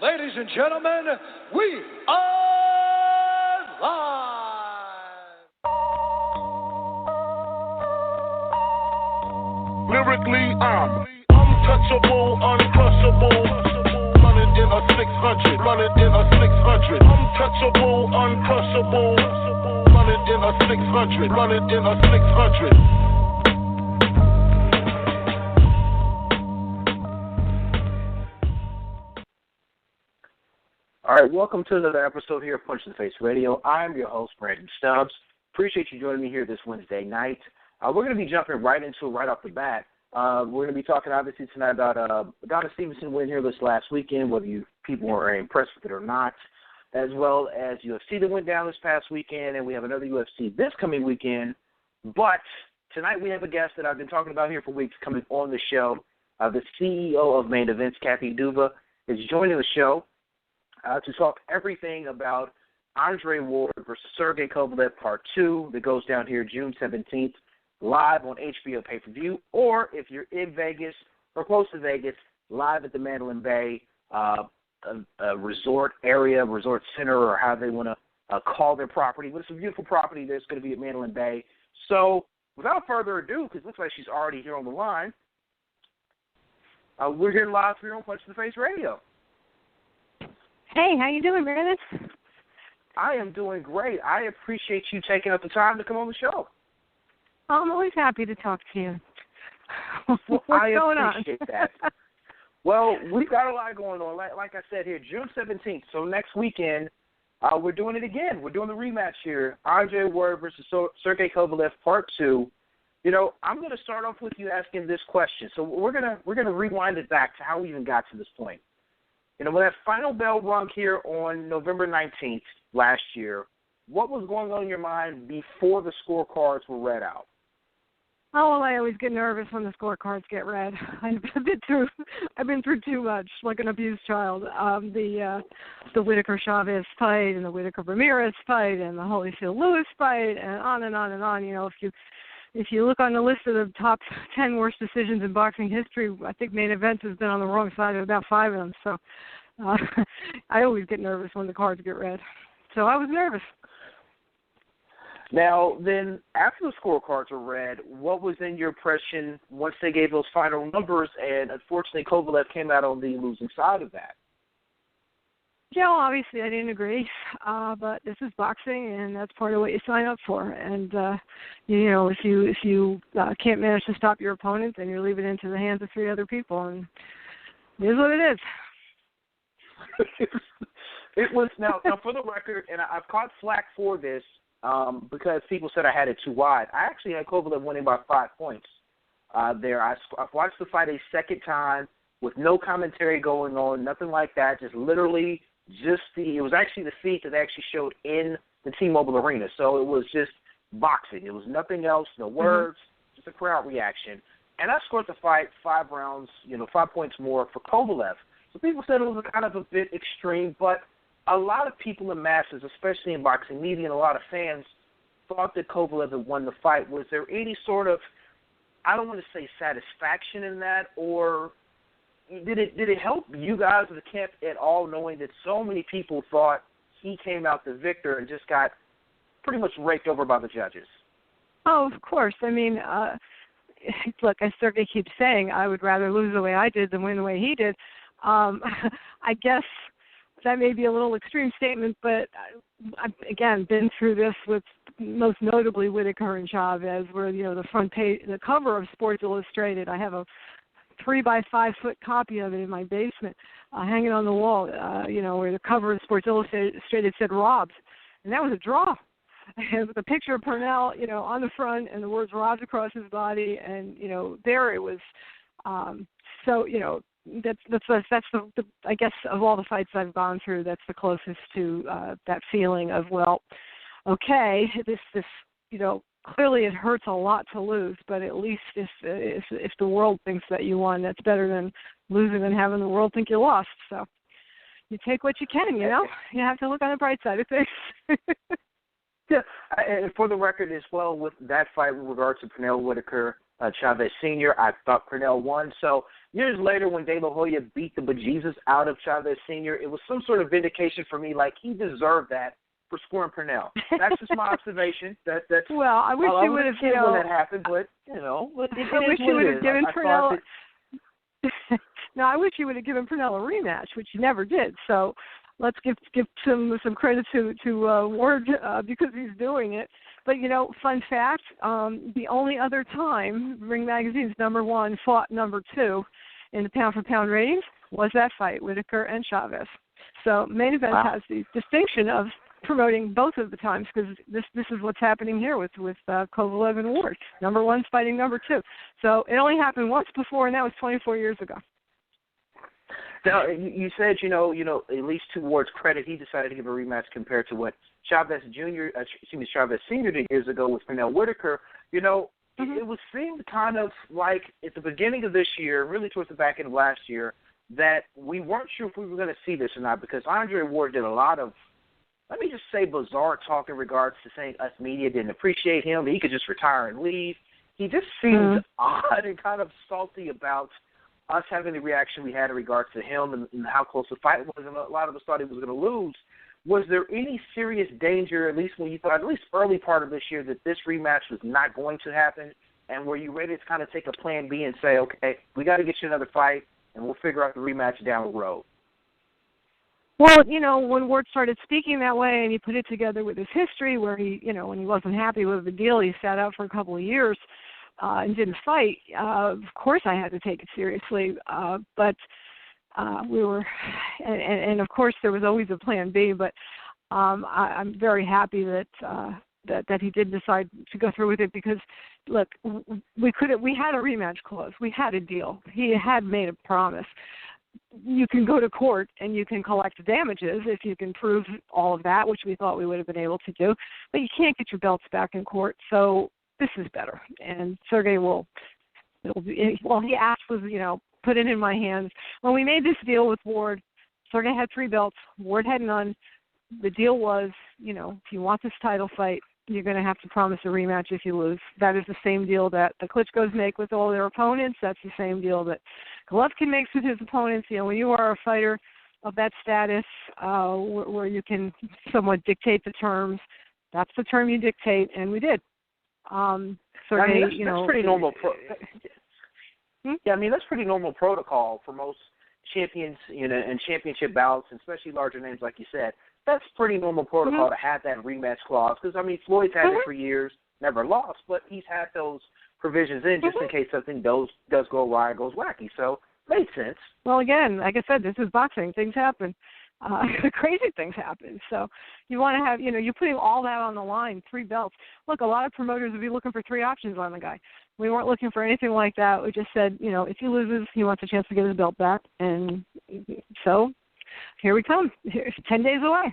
Ladies and gentlemen, we are live! Lyrically, I'm untouchable, uncrushable. Running in a 600, running in a 600. Untouchable, uncrushable. Running in a 600, running in a 600. All right, welcome to another episode here of Punch in the Face Radio. I'm your host, Brandon Stubbs. Appreciate you joining me here this Wednesday night. We're going to be jumping right into it right off the bat. We're going to be talking, obviously, tonight about Adonis Stevenson win here this last weekend, whether people were impressed with it or not, as well as UFC that went down this past weekend, and we have another UFC this coming weekend. But tonight we have a guest that I've been talking about here for weeks coming on the show. The CEO of Main Events, Kathy Duva, is joining the show to talk everything about Andre Ward versus Sergey Kovalev Part II that goes down here June 17th, live on HBO pay-per-view, or if you're in Vegas or close to Vegas, live at the Mandalay Bay resort area, resort center, or how they want to call their property. But it's a beautiful property that's going to be at Mandalay Bay. So without further ado, because it looks like she's already here on the line, we're here live here on Punch in the Face Radio. Hey, how you doing, Meredith? I am doing great. I appreciate you taking up the time to come on the show. I'm always happy to talk to you. Well, What's going appreciate that. Well, we've got a lot going on. Like I said here, June 17th, so next weekend, we're doing it again. We're doing the rematch here, Andre Ward versus Sergey Kovalev Part II. You know, I'm going to start off with you asking this question. So we're gonna rewind it back to how we even got to this point. You know, when that final bell rung here on November 19th last year, what was going on in your mind before the scorecards were read out? Oh, well, I always get nervous when the scorecards get read. I've been through too much, like an abused child. The Whitaker Chavez fight and the Whitaker Ramirez fight and the Holyfield Lewis fight and on and on and on. You know, if you look on the list of the top 10 worst decisions in boxing history, I think Main Events has been on the wrong side of about 5 of them. So I always get nervous when the cards get read. So I was nervous. Now, then, after the scorecards were read, what was then your impression once they gave those final numbers, and unfortunately Kovalev came out on the losing side of that? Yeah, well, obviously I didn't agree, but this is boxing, and that's part of what you sign up for. And you know, if you can't manage to stop your opponent, then you're leaving it into the hands of 3 other people, and it is what it is. It was now for the record, and I've caught flack for this because people said I had it too wide. I actually had Kovalev winning by 5 points there. I've watched the fight a second time with no commentary going on, nothing like that, just literally. It was actually the feed that they actually showed in the T-Mobile Arena. So it was just boxing. It was nothing else, no words, just a crowd reaction. And I scored the fight 5 rounds, 5 points more for Kovalev. So people said it was kind of a bit extreme, but a lot of people in masses, especially in boxing media and a lot of fans, thought that Kovalev had won the fight. Was there any sort of, I don't want to say satisfaction in that, or did it help you guys as a camp at all, knowing that so many people thought he came out the victor and just got pretty much raked over by the judges? Oh, of course. I mean, look, as Sergey keeps saying, I would rather lose the way I did than win the way he did. I guess that may be a little extreme statement, but I've, again, been through this with most notably Whitaker and Chavez, where, the front page, the cover of Sports Illustrated, I have a 3-by-5 foot copy of it in my basement, hanging on the wall, where the cover of Sports Illustrated said Robs. And that was a draw. And with a picture of Purnell, on the front and the words Robs across his body. And, there it was. That's the I guess of all the fights I've gone through, that's the closest to that feeling of, well, okay, this clearly it hurts a lot to lose, but at least if the world thinks that you won, that's better than losing and having the world think you lost. So you take what you can, You have to look on the bright side of things. Yeah, and for the record as well, with that fight with regards to Pernell Whitaker, Chavez Sr. I thought Pernell won. So years later, when De La Hoya beat the bejesus out of Chavez Sr., it was some sort of vindication for me, like he deserved that for scoring Pernell. That's just my observation. That's well, I wish you would have, when that happened, but I wish you would have given Pernell. No, I wish you would have given Pernell a rematch, which you never did. So let's give some credit to Ward because he's doing it. But fun fact: the only other time Ring Magazine's #1 fought #2 in the pound-for-pound ratings was that fight, Whitaker and Chavez. So Main Event has the distinction of promoting both of the times because this is what's happening here with Kovalev and Ward. #1's fighting #2. So it only happened once before, and that was 24 years ago. Now, you said, at least to Ward's credit, he decided to give a rematch compared to what Chavez Sr. did years ago with Pernell Whitaker. It was seemed kind of like at the beginning of this year, really towards the back end of last year, that we weren't sure if we were going to see this or not because Andre Ward did a lot of, let me just say, bizarre talk in regards to saying us media didn't appreciate him, that he could just retire and leave. He just seemed odd and kind of salty about us having the reaction we had in regards to him and how close the fight was, and a lot of us thought he was going to lose. Was there any serious danger, at least when you thought, at least early part of this year, that this rematch was not going to happen? And were you ready to kind of take a plan B and say, okay, we got to get you another fight, and we'll figure out the rematch down the road? Well, when Ward started speaking that way and he put it together with his history where he, when he wasn't happy with the deal, he sat out for a couple of years and didn't fight, of course I had to take it seriously. But we were, and of course there was always a plan B, but I'm very happy that he did decide to go through with it because, look, we had a rematch clause. We had a deal. He had made a promise. You can go to court and you can collect damages if you can prove all of that, which we thought we would have been able to do, but you can't get your belts back in court. So this is better. And Sergey he asked was, put it in my hands. When we made this deal with Ward, Sergey had 3 belts, Ward had none. The deal was, if you want this title fight, you're going to have to promise a rematch if you lose. That is the same deal that the Klitschko's make with all their opponents. That's the same deal that Golovkin makes with his opponents. When you are a fighter of that status, where you can somewhat dictate the terms, that's the term you dictate, and we did. Sergey, that's pretty normal. That's pretty normal protocol for most champions, and championship bouts, especially larger names like you said. That's pretty normal protocol to have that rematch clause because, Floyd's had it for years, never lost, but he's had those provisions in just in case something does go awry or goes wacky. So, made sense. Well, again, like I said, this is boxing. Things happen. Crazy things happen. So you want to have, you're putting all that on the line, 3 belts. Look, a lot of promoters would be looking for 3 options on the guy. We weren't looking for anything like that. We just said, if he loses, he wants a chance to get his belt back. And so here we come. 10 days away.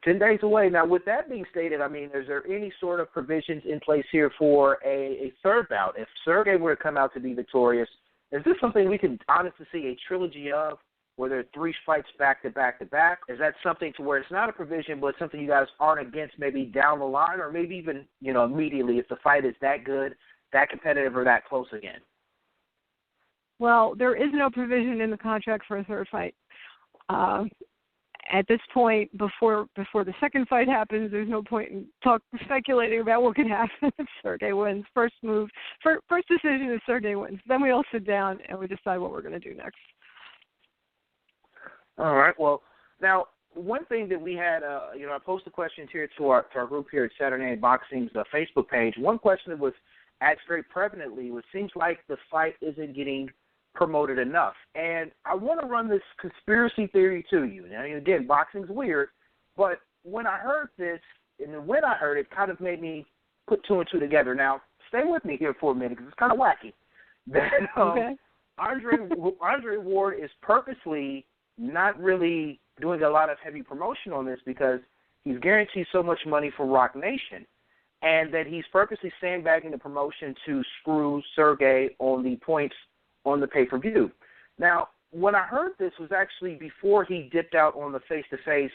10 days away. Now, with that being stated, is there any sort of provisions in place here for a third bout? If Sergey were to come out to be victorious, is this something we can honestly see a trilogy of, where there are 3 fights back to back to back? Is that something to where it's not a provision, but something you guys aren't against maybe down the line, or maybe even, immediately if the fight is that good, that competitive, or that close again? Well, there is no provision in the contract for a third fight. At this point, before the second fight happens, there's no point in speculating about what could happen if Sergey wins. First decision is Sergey wins. Then we all sit down and we decide what we're going to do next. All right. Well, now, one thing that we had, I posted questions here to our group here at Saturday Night Boxing's Facebook page. One question that was asked very prevalently was, seems like the fight isn't getting promoted enough. And I want to run this conspiracy theory to you. Now, again, boxing's weird, but when I heard this, and when I heard it, kind of made me put 2 and 2 together. Now, stay with me here for a minute because it's kind of wacky. That Andre Ward is purposely not really doing a lot of heavy promotion on this because he's guaranteed so much money for Rock Nation, and that he's purposely sandbagging the promotion to screw Sergey on the points on the pay-per-view. Now, when I heard this was actually before he dipped out on the face-to-face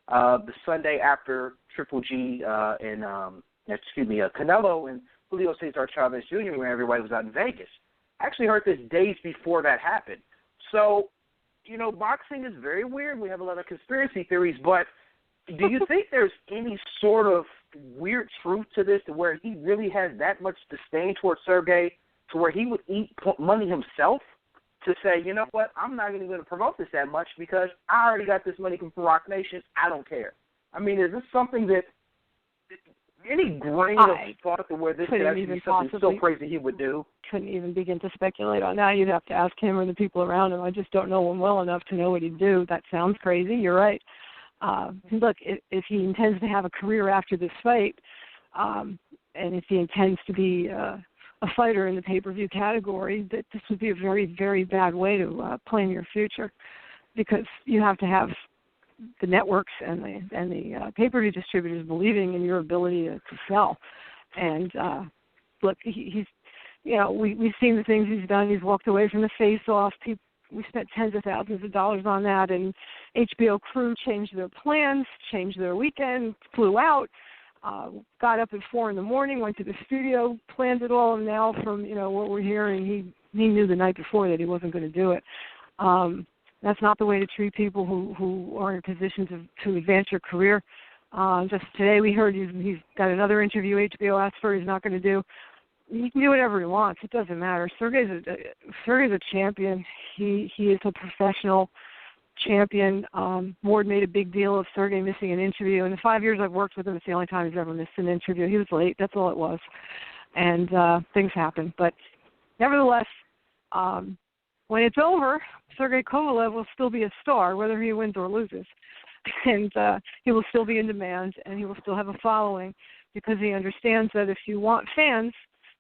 the Sunday after Triple G and Canelo and Julio Cesar Chavez Jr. when everybody was out in Vegas. I actually heard this days before that happened. So, boxing is very weird. We have a lot of conspiracy theories, but do you think there's any sort of weird truth to this, to where he really has that much disdain towards Sergey, to where he would eat money himself to say, you know what, I'm not even going to promote this that much because I already got this money from Rock Nation. I don't care. I mean, is this something that any grain of thought to where this could actually be something so crazy he would do? Couldn't even begin to speculate on that. You'd have to ask him or the people around him. I just don't know him well enough to know what he'd do. That sounds crazy. You're right. Look, if he intends to have a career after this fight, and if he intends to be a fighter in the pay-per-view category, that this would be a very, very bad way to plan your future, because you have to have the networks and the pay-per-view distributors believing in your ability to sell. And look, he's we've seen the things he's done. He's walked away from the face-off. We spent tens of thousands of dollars on that, and HBO crew changed their plans, changed their weekend, flew out, got up at 4 a.m, went to the studio, planned it all, and now from what we're hearing, he knew the night before that he wasn't going to do it. That's not the way to treat people who are in a position to advance your career. Just today we heard he's got another interview HBO asked for he's not going to do. He can do whatever he wants. It doesn't matter. Sergey's a champion. He is a professional champion. Ward made a big deal of Sergey missing an interview. In the 5 years I've worked with him, it's the only time he's ever missed an interview. He was late. That's all it was. And things happen. But nevertheless, when it's over, Sergey Kovalev will still be a star, whether he wins or loses. And he will still be in demand, and he will still have a following, because he understands that if you want fans,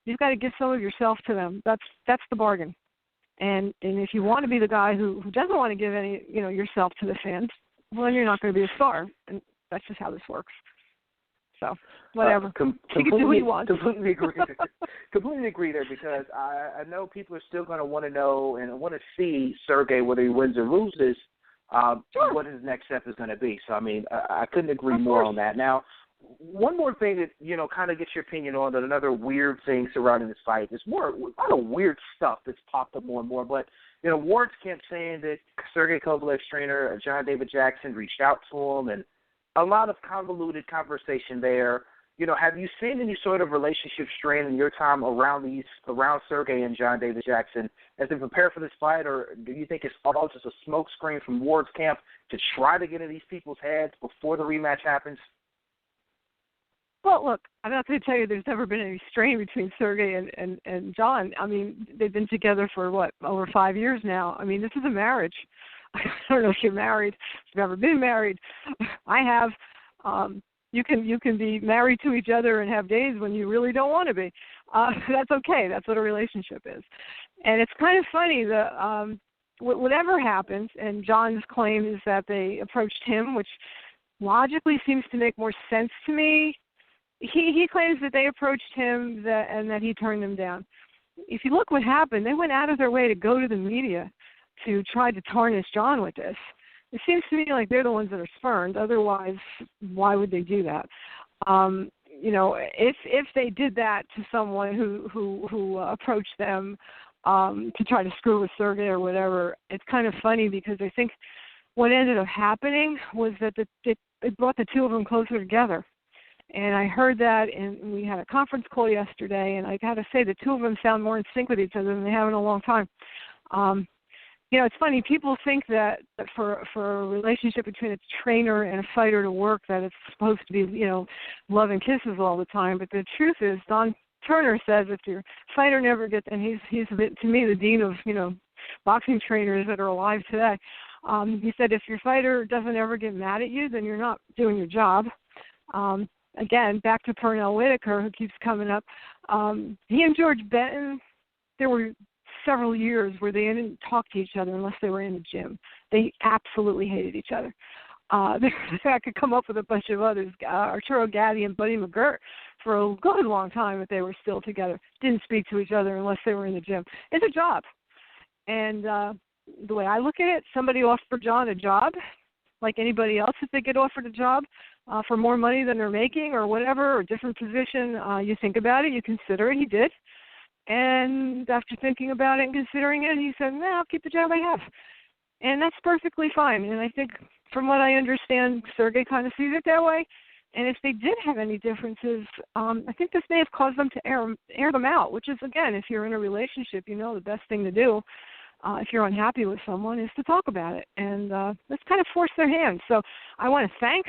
you've got to give some of yourself to them. That's the bargain. And if you want to be the guy who doesn't want to give any yourself to the fans, well, then you're not going to be a star. And that's just how this works. So whatever. He can do what he wants. Completely agree. Completely agree there, because I know people are still going to want to know and want to see Sergey, whether he wins or loses, sure, what his next step is going to be. So I mean, I couldn't agree more on that. Now, one more thing that, kind of gets your opinion on, that another weird thing surrounding this fight is a lot of weird stuff that's popped up more and more. But, Ward's kept saying that Sergey Kovalev's trainer, John David Jackson, reached out to him, and a lot of convoluted conversation there. Have you seen any sort of relationship strain in your time around Sergey and John David Jackson as they prepare for this fight, or do you think it's all just a smokescreen from Ward's camp to try to get in these people's heads before the rematch happens? Well, look, I'm not going to tell you there's never been any strain between Sergey and John. I mean, they've been together for, over 5 years now. I mean, this is a marriage. I don't know if you're married, if you've ever been married. I have. You can be married to each other and have days when you really don't want to be. That's okay. That's what a relationship is. And it's kind of funny that whatever happens, and John's claim is that they approached him, which logically seems to make more sense to me. He claims that they approached him and that he turned them down. If you look what happened, they went out of their way to go to the media to try to tarnish John with this. It seems to me like they're the ones that are spurned. Otherwise, why would they do that? If they did that to someone who approached them to try to screw with Sergey or whatever, it's kind of funny, because I think what ended up happening was that it brought the two of them closer together. And I heard that, and we had a conference call yesterday, and I got to say the two of them sound more in sync with each other than they have in a long time. It's funny. People think that for a relationship between a trainer and a fighter to work, that it's supposed to be, love and kisses all the time. But the truth is, Don Turner says if your fighter never gets, and he's to me the dean of, boxing trainers that are alive today. He said if your fighter doesn't ever get mad at you, then you're not doing your job. Again, back to Pernell Whitaker, who keeps coming up. He and George Benton, there were several years where they didn't talk to each other unless they were in the gym. They absolutely hated each other. I could come up with a bunch of others. Arturo Gatti and Buddy McGirt, for a good long time, if they were still together, didn't speak to each other unless they were in the gym. It's a job. And the way I look at it, somebody offered John a job, like anybody else if they get offered a job. for more money than they're making or whatever, or different position, you think about it, you consider it. He did. And after thinking about it and considering it, he said, no, I'll keep the job I have. And that's perfectly fine. And I think from what I understand, Sergey kind of sees it that way. And if they did have any differences, I think this may have caused them to air them out, which is, again, if you're in a relationship, you know the best thing to do if you're unhappy with someone is to talk about it. And let's kind of force their hand. So I want to thank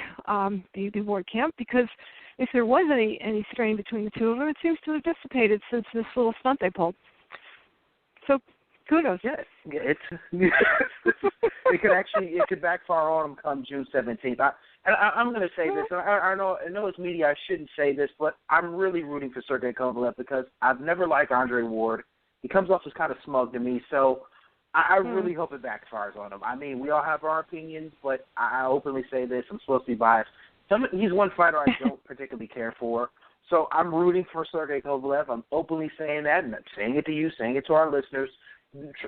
the award camp, because if there was any strain between the two of them, it seems to have dissipated since this little stunt they pulled. So kudos. Yes, it could backfire on them come June 17th. I'm going to say this. I know it's media. I shouldn't say this, but I'm really rooting for Sergey Kovalev because I've never liked Andre Ward. He comes off as kind of smug to me, so I really hope it backfires on him. I mean, we all have our opinions, but I openly say this. I'm supposed to be biased. He's one fighter I don't particularly care for, so I'm rooting for Sergey Kovalev. I'm openly saying that, and I'm saying it to you, saying it to our listeners.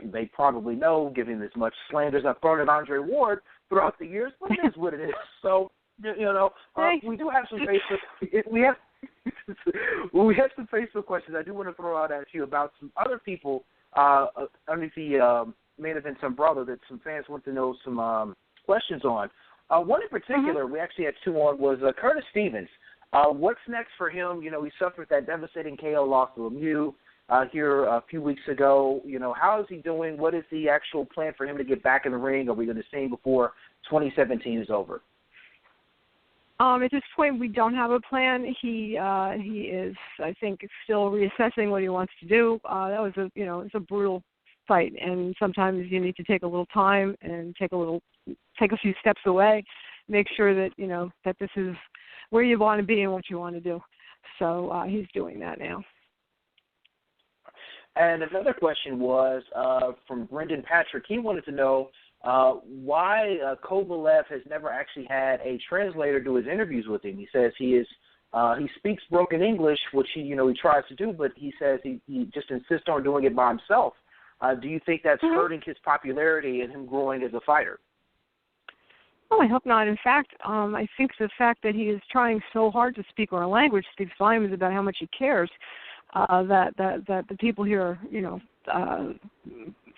They probably know, given as much slander as I've thrown at Andre Ward throughout the years, but it is what it is. So, we do have some Facebook. We have some Facebook questions I do want to throw out at you about some other people underneath the main event umbrella that some fans want to know some questions on. One in particular, we actually had two on, was Curtis Stevens. What's next for him? You know, he suffered that devastating KO loss to Lemieux here a few weeks ago. You know, how is he doing? What is the actual plan for him to get back in the ring? Are we going to see him before 2017 is over? At this point, we don't have a plan. He is, I think, still reassessing what he wants to do. That was it's a brutal fight, and sometimes you need to take a little time and take a few steps away, make sure that that this is where you want to be and what you want to do. So he's doing that now. And another question was from Brendan Patrick. He wanted to know why Kovalev has never actually had a translator do his interviews with him. He says he speaks broken English, which he tries to do, but he says he just insists on doing it by himself. Do you think that's hurting his popularity and him growing as a fighter? Oh, I hope not. In fact, I think the fact that he is trying so hard to speak our language speaks volumes about how much he cares. That the people here,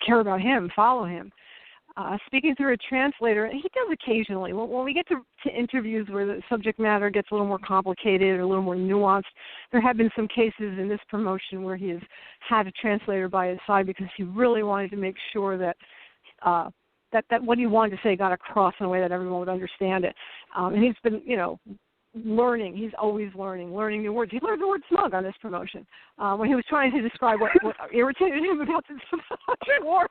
care about him, follow him. Speaking through a translator, he does occasionally. When we get to interviews where the subject matter gets a little more complicated or a little more nuanced, there have been some cases in this promotion where he has had a translator by his side because he really wanted to make sure that that what he wanted to say got across in a way that everyone would understand it. And he's been, learning. He's always learning new words. He learned the word smug on this promotion when he was trying to describe what irritated him about this war.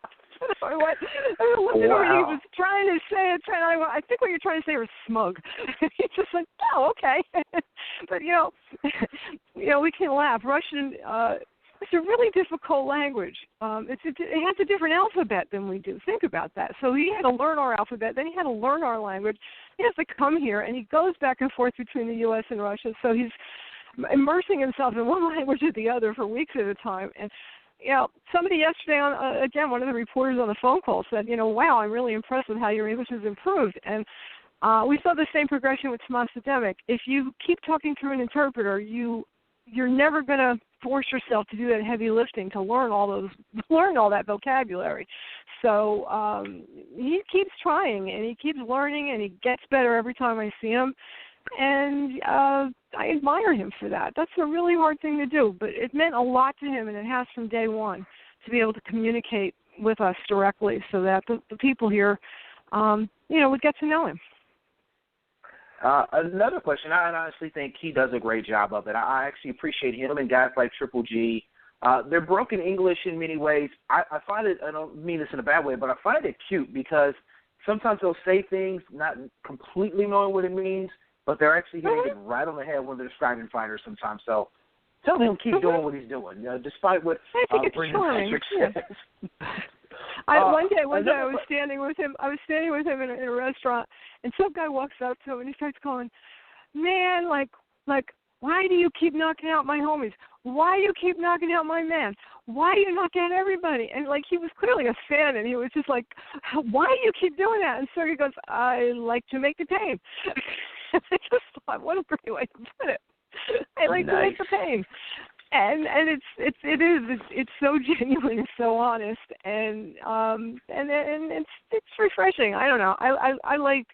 What he was trying to say it. I think what you're trying to say was smug. He's just like, oh, okay. But we can laugh. Russian. It's a really difficult language. It has a different alphabet than we do. Think about that. So he had to learn our alphabet. Then he had to learn our language. He has to come here, and he goes back and forth between the U.S. and Russia. So he's immersing himself in one language or the other for weeks at a time. And somebody yesterday on again, one of the reporters on the phone call said, wow, I'm really impressed with how your English has improved. And we saw the same progression with Tomas Adamek. If you keep talking through an interpreter, you're never going to force yourself to do that heavy lifting to learn all that vocabulary. So he keeps trying and he keeps learning and he gets better every time I see him. And I admire him for that. That's a really hard thing to do, but it meant a lot to him, and it has from day one, to be able to communicate with us directly so that the people here, would get to know him. Another question, I honestly think he does a great job of it. I actually appreciate him and guys like Triple G. They're broken English in many ways. I find it, I don't mean this in a bad way, but I find it cute because sometimes they'll say things not completely knowing what it means, but they're actually hitting it right on the head when they're describing fighters sometimes. So tell him keep doing what he's doing, despite what Brendan Patrick says. One day I was standing with him. In a restaurant, and some guy walks up to him and he starts calling, "Man, like, why do you keep knocking out my homies? Why do you keep knocking out my man? Why do you knock out everybody?" And he was clearly a fan, and he was just like, "Why do you keep doing that?" And so he goes, "I like to make the game." I just thought, what a great way to put it. I like to make the pain. And it's so genuine and so honest, and it's refreshing. I don't know. I like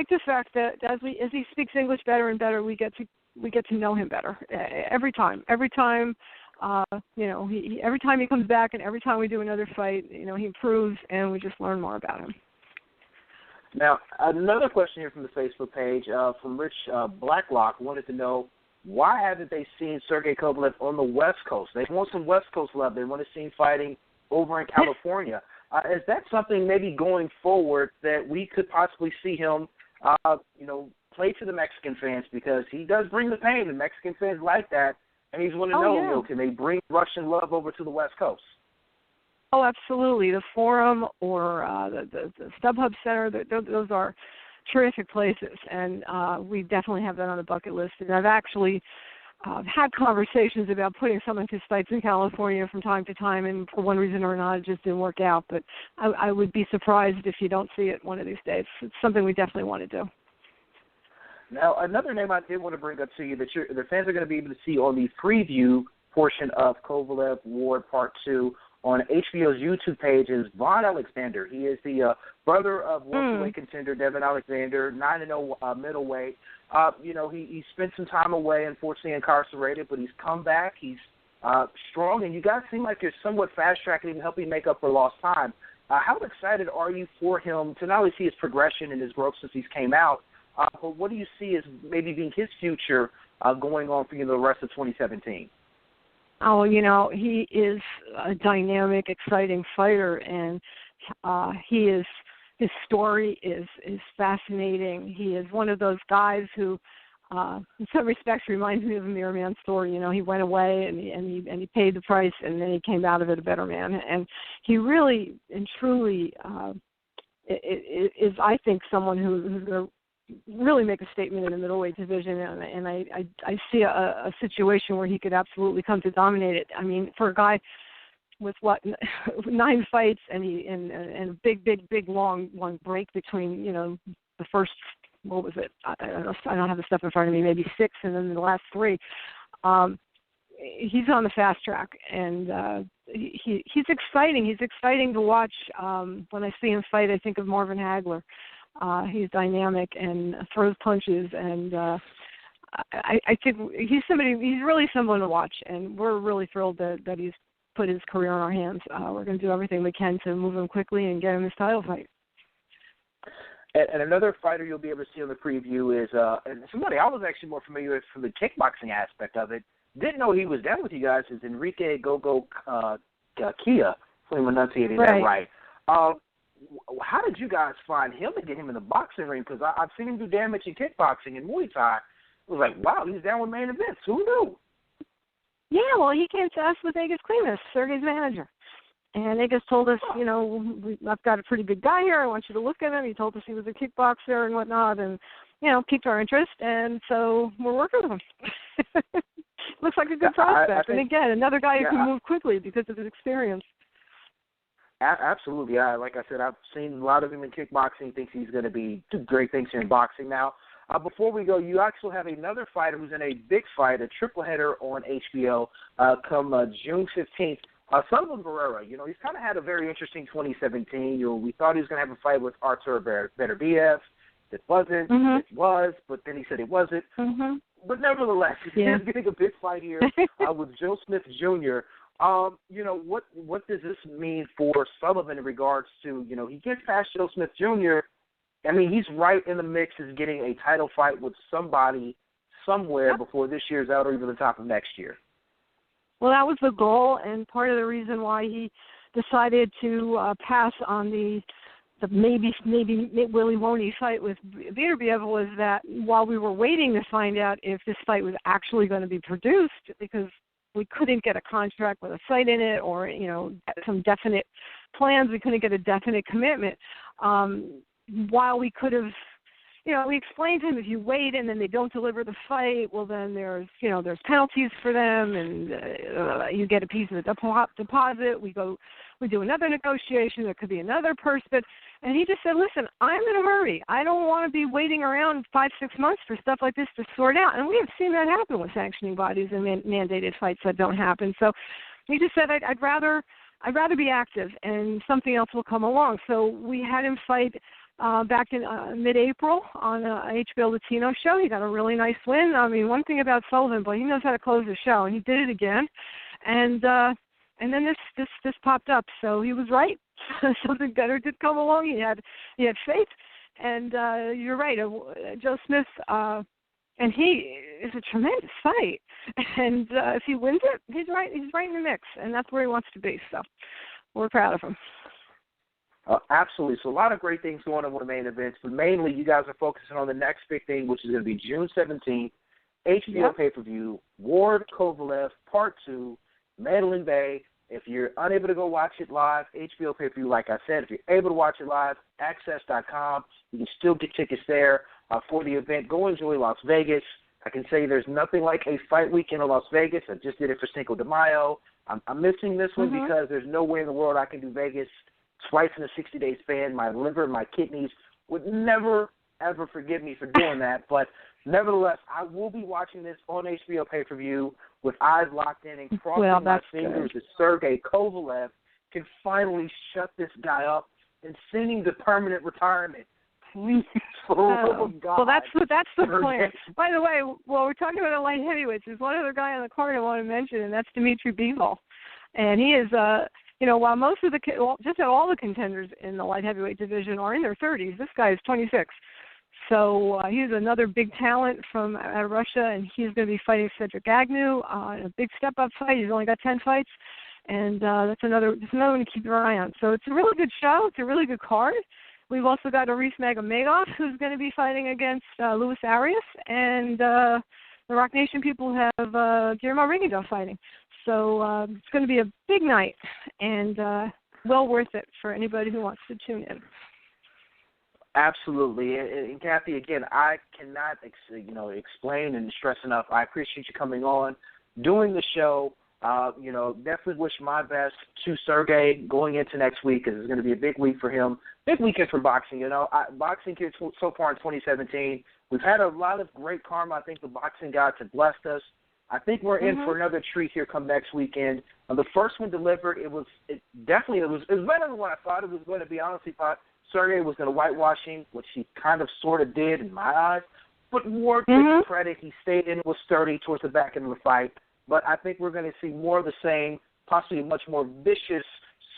the fact that as he speaks English better and better, we get to know him better every time. Every time he comes back, and every time we do another fight, he improves, and we just learn more about him. Now, another question here from the Facebook page from Rich Blacklock wanted to know, why haven't they seen Sergey Kovalev on the West Coast? They want some West Coast love. They want to see him fighting over in California. Is that something maybe going forward that we could possibly see him, play to the Mexican fans, because he does bring the pain. The Mexican fans like that, and he's want to know, can they bring Russian love over to the West Coast? Oh, absolutely. The Forum or the StubHub Center, those are terrific places, and we definitely have that on the bucket list. And I've actually had conversations about putting some of his fights in California from time to time, and for one reason or another, it just didn't work out. But I would be surprised if you don't see it one of these days. It's something we definitely want to do. Now, another name I did want to bring up to you that the fans are going to be able to see on the preview portion of Kovalev Ward Part II on HBO's YouTube page is Vaughn Alexander. He is the brother of welterweight contender Devin Alexander, 9-0 middleweight. He spent some time away, unfortunately incarcerated, but he's come back. He's strong, and you guys seem like you're somewhat fast-tracking him, helping make up for lost time. How excited are you for him to not only see his progression and his growth since he's came out, but what do you see as maybe being his future going on for the rest of 2017? Oh, he is a dynamic, exciting fighter, and his story is fascinating. He is one of those guys who, in some respects, reminds me of a Mirror Man story. He went away and he paid the price, and then he came out of it a better man. And he really and truly is, I think, someone who's going to really make a statement in the middleweight division, and I see a situation where he could absolutely come to dominate it. I mean, for a guy with 9 fights and a big long break between the first, what was it? I don't have the stuff in front of me. Maybe 6, and then the last 3. He's on the fast track, and he's exciting. He's exciting to watch. When I see him fight, I think of Marvin Hagler. He's dynamic and throws punches, and I think he's really someone to watch, and we're really thrilled that he's put his career in our hands. We're going to do everything we can to move him quickly and get him his title fight. And another fighter you'll be able to see on the preview is and somebody I was actually more familiar with from the kickboxing aspect of it. Didn't know he was down with you guys. Is Enrique Gogo Kia, if I'm enunciating that right. How did you guys find him and get him in the boxing ring? Because I've seen him do damage in kickboxing and Muay Thai. It was like, wow, he's down with main events. Who knew? Yeah, well, he came to us with Agus Klimas, Sergey's manager. And Agus told us, I've got a pretty good guy here. I want you to look at him. He told us he was a kickboxer and whatnot, and, piqued our interest. And so we're working with him. Looks like a good prospect. And again, another guy who can move quickly because of his experience. Absolutely. Like I said, I've seen a lot of him in kickboxing. Thinks he's going to do great things here in boxing now. Before we go, you actually have another fighter who's in a big fight, a triple header on HBO come June 15th. Sullivan Barrera, he's kind of had a very interesting 2017. We thought he was going to have a fight with Artur Beterbiev. It wasn't. It was, but then he said it wasn't. But nevertheless, he's getting a big fight here with Joe Smith Jr. What does this mean for Sullivan in regards to, he gets past Joe Smith Jr. I mean, he's right in the mix as getting a title fight with somebody somewhere before this year's out or even the top of next year. Well, that was the goal, and part of the reason why he decided to pass on the maybe Willie Woney fight with Beterbiev was that while we were waiting to find out if this fight was actually going to be produced, because we couldn't get a contract with a fight in it or, some definite plans, we couldn't get a definite commitment. While we could have, we explained to him if you wait and then they don't deliver the fight, well then there's penalties for them and you get a piece of the deposit. We do another negotiation. There could be another purse, but And he just said, listen, I'm in a hurry. I don't want to be waiting around 5-6 months for stuff like this to sort out. And we have seen that happen with sanctioning bodies and mandated fights that don't happen. So he just said, I'd rather be active, and something else will come along. So we had him fight back in mid-April on a HBO Latino show. He got a really nice win. I mean, one thing about Sullivan, but he knows how to close the show, and he did it again. And then this popped up, so he was right. Something better did come along. He had faith, and you're right. Joe Smith, and he is a tremendous fight. And if he wins it, he's right in the mix, and that's where he wants to be. So we're proud of him. Absolutely. So a lot of great things going on with the main events, but mainly you guys are focusing on the next big thing, which is going to be June 17th, HBO pay-per-view, Ward Kovalev Part II, Mandalay Bay. If you're unable to go watch it live, HBO pay-per-view, like I said, if you're able to watch it live, access.com. You can still get tickets there for the event. Go enjoy Las Vegas. I can say there's nothing like a fight weekend in Las Vegas. I just did it for Cinco de Mayo. I'm missing this one because there's no way in the world I can do Vegas twice in a 60-day span. My liver and my kidneys would never, ever forgive me for doing that. But nevertheless, I will be watching this on HBO pay-per-view with eyes locked in and crossing my fingers that Sergey Kovalev can finally shut this guy up and send him to permanent retirement. Please, God. Well, that's the plan. By the way, while we're talking about the light heavyweights, there's one other guy on the card I want to mention, and that's Dimitri Bivol. And he is, while most of just about all the contenders in the light heavyweight division are in their 30s, this guy is 26. So he's another big talent from Russia, and he's going to be fighting Cedric Agnew in a big step-up fight. He's only got 10 fights, and that's another one to keep your eye on. So it's a really good show. It's a really good card. We've also got Aris Magomedov, who's going to be fighting against Luis Arias, and the Rock Nation people have Guillermo Rigondeaux fighting. So it's going to be a big night, and well worth it for anybody who wants to tune in. Absolutely. And Kathy, again, I cannot explain and stress enough. I appreciate you coming on, doing the show. Definitely wish my best to Sergey going into next week, because it's going to be a big week for him. Big weekend for boxing. Boxing here so far in 2017, we've had a lot of great karma. I think the boxing gods have blessed us. I think we're in for another treat here come next weekend. The first one delivered, it was better than what I thought it was going to be. Honestly, thought Sergey was going to whitewash him, which he kind of sort of did in my eyes. But Ward took credit. He stayed in, was sturdy towards the back end of the fight. But I think we're going to see more of the same, possibly a much more vicious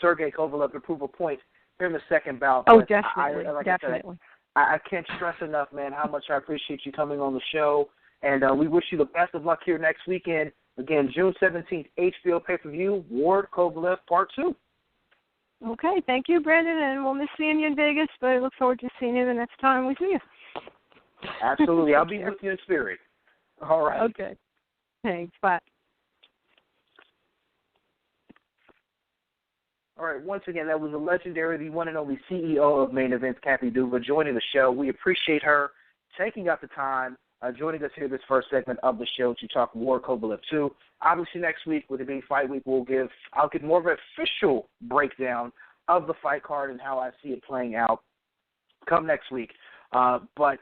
Sergey Kovalev to prove a point here in the second bout. Oh, but definitely. Definitely. I can't stress enough, man, how much I appreciate you coming on the show. And we wish you the best of luck here next weekend. Again, June 17th, HBO pay-per-view, Ward Kovalev Part II. Okay, thank you, Brandon, and we'll miss seeing you in Vegas, but I look forward to seeing you the next time we see you. Absolutely. I'll be with you in spirit. All right. Okay. Thanks. Bye. All right, once again, that was the legendary, the one and only CEO of Main Events, Kathy Duva, joining the show. We appreciate her taking out the time, joining us here this first segment of the show to talk Ward Kovalev 2. Obviously, next week, with it being fight week, I'll get more of an official breakdown of the fight card and how I see it playing out come next week. But,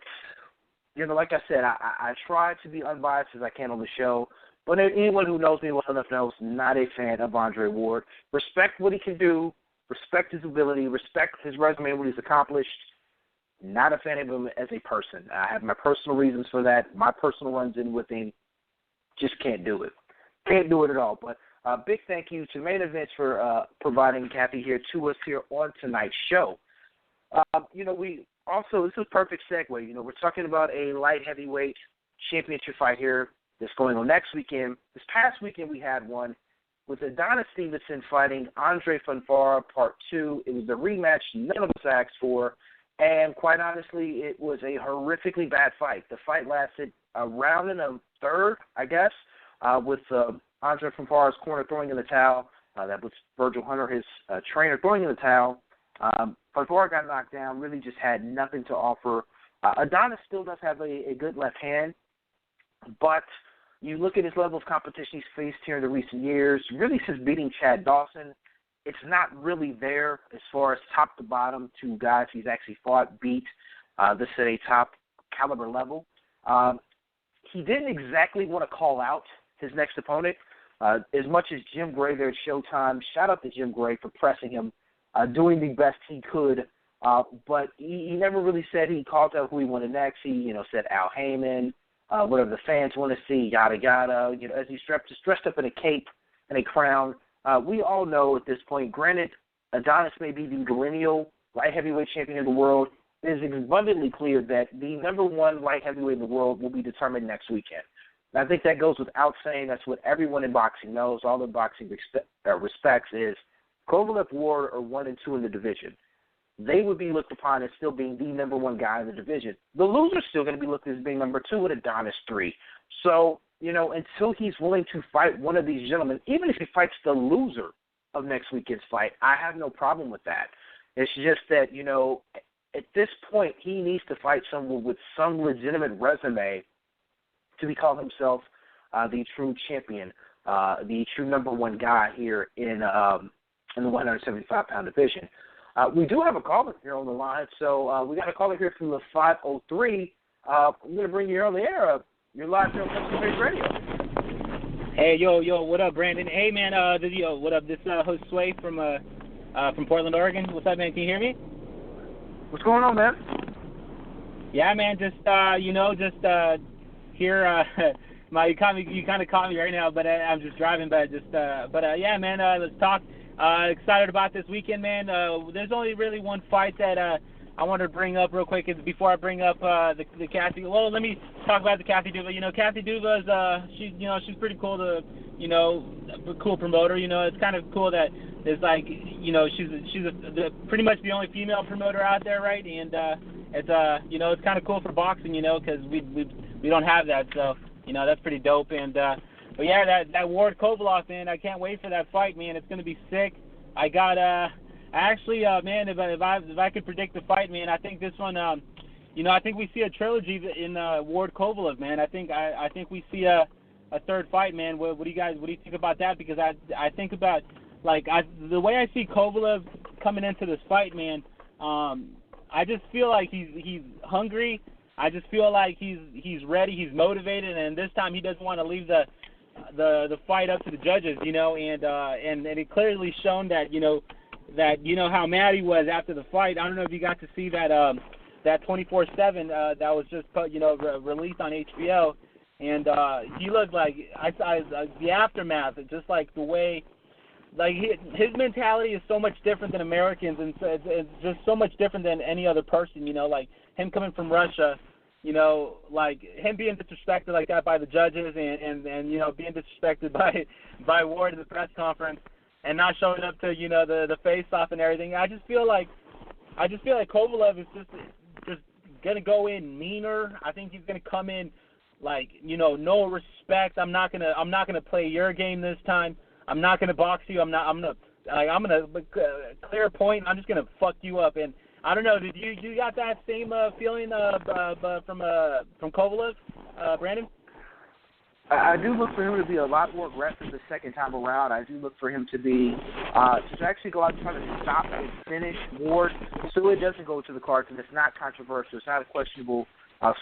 like I said, I try to be unbiased as I can on the show. But anyone who knows me well enough knows I'm not a fan of Andre Ward. Respect what he can do, respect his ability, respect his resume and what he's accomplished. Not a fan of him as a person. I have my personal reasons for that. My personal runs in with him. Just can't do it. Can't do it at all. But big thank you to Main Events for providing Kathy here to us here on tonight's show. We also, this is a perfect segue. We're talking about a light heavyweight championship fight here that's going on next weekend. This past weekend we had one with Adonis Stevenson fighting Andre Funfara Part 2. It was a rematch none of us asked for, and quite honestly, it was a horrifically bad fight. The fight lasted a round and a third, I guess, with Andre Funfara's corner throwing in the towel. That was Virgil Hunter, his trainer, throwing in the towel. Funfara got knocked down, really just had nothing to offer. Adonis still does have a good left hand, but you look at his level of competition he's faced here in the recent years, really since beating Chad Dawson, it's not really there as far as top to bottom to guys he's actually fought, beat, this at a top caliber level. He didn't exactly want to call out his next opponent. As much as Jim Gray there at Showtime, shout out to Jim Gray for pressing him, doing the best he could, but he never really said he called out who he wanted next. He, said Al Heyman, whatever the fans want to see, yada, yada. As he's dressed up in a cape and a crown. We all know at this point, granted, Adonis may be the millennial light heavyweight champion of the world. It is abundantly clear that the number one light heavyweight in the world will be determined next weekend. And I think that goes without saying. That's what everyone in boxing knows, all the boxing respects, is Kovalev Ward are 1 and 2 in the division. They would be looked upon as still being the number one guy in the division. The loser's still going to be looked at as being number 2 with Adonis 3. So, until he's willing to fight one of these gentlemen, even if he fights the loser of next weekend's fight, I have no problem with that. It's just that, at this point, he needs to fight someone with some legitimate resume to be called himself the true champion, the true number one guy here in the 175-pound division. We do have a caller here on the line, so we got a caller here from the 503. I'm going to bring you on the air. You're live here on Country Face Radio. Hey, yo, what up, Brandon? Hey, man, what up? This host Sway from Portland, Oregon. What's up, man? Can you hear me? What's going on, man? Yeah, man, just here. You kind of caught me right now, but I'm just driving. But yeah, man, let's talk. Excited about this weekend, man. There's only really one fight that I wanted to bring up real quick before I bring up the Kathy. Well, let me talk about the Kathy Duva. Kathy Duva is she's pretty cool a cool promoter. It's kind of cool that there's she's pretty much the only female promoter out there, right? And it's kind of cool for boxing, because we don't have that, so that's pretty dope. And but yeah, that Ward Kovalev, man, I can't wait for that fight, man. It's gonna be sick. I got actually, man, if I could predict the fight, man, I think this one, I think we see a trilogy in Ward Kovalev, man. I think we see a third fight, man. What do you think about that? Because I think about the way I see Kovalev coming into this fight, man. I just feel like he's hungry. I just feel like he's ready. He's motivated, and this time he doesn't want to leave the fight up to the judges, and it clearly shown that how mad he was after the fight. I don't know if you got to see that 24/7 that was just released on HBO, and he looked like I saw the aftermath, just like the way. His mentality is so much different than Americans, and it's just so much different than any other person, him coming from Russia, him being disrespected like that by the judges and being disrespected by Ward in the press conference and not showing up to, the face-off and everything. I just feel like Kovalev is just going to go in meaner. I think he's going to come in no respect. I'm not going to play your game this time. I'm not gonna box you. I'm gonna clear a point. I'm just gonna fuck you up. And I don't know. Did you got that same feeling from Kovalev, Brandon? I do look for him to be a lot more aggressive the second time around. I do look for him to be to actually go out and try to stop and finish Ward, so it doesn't go to the cards and it's not controversial. It's not a questionable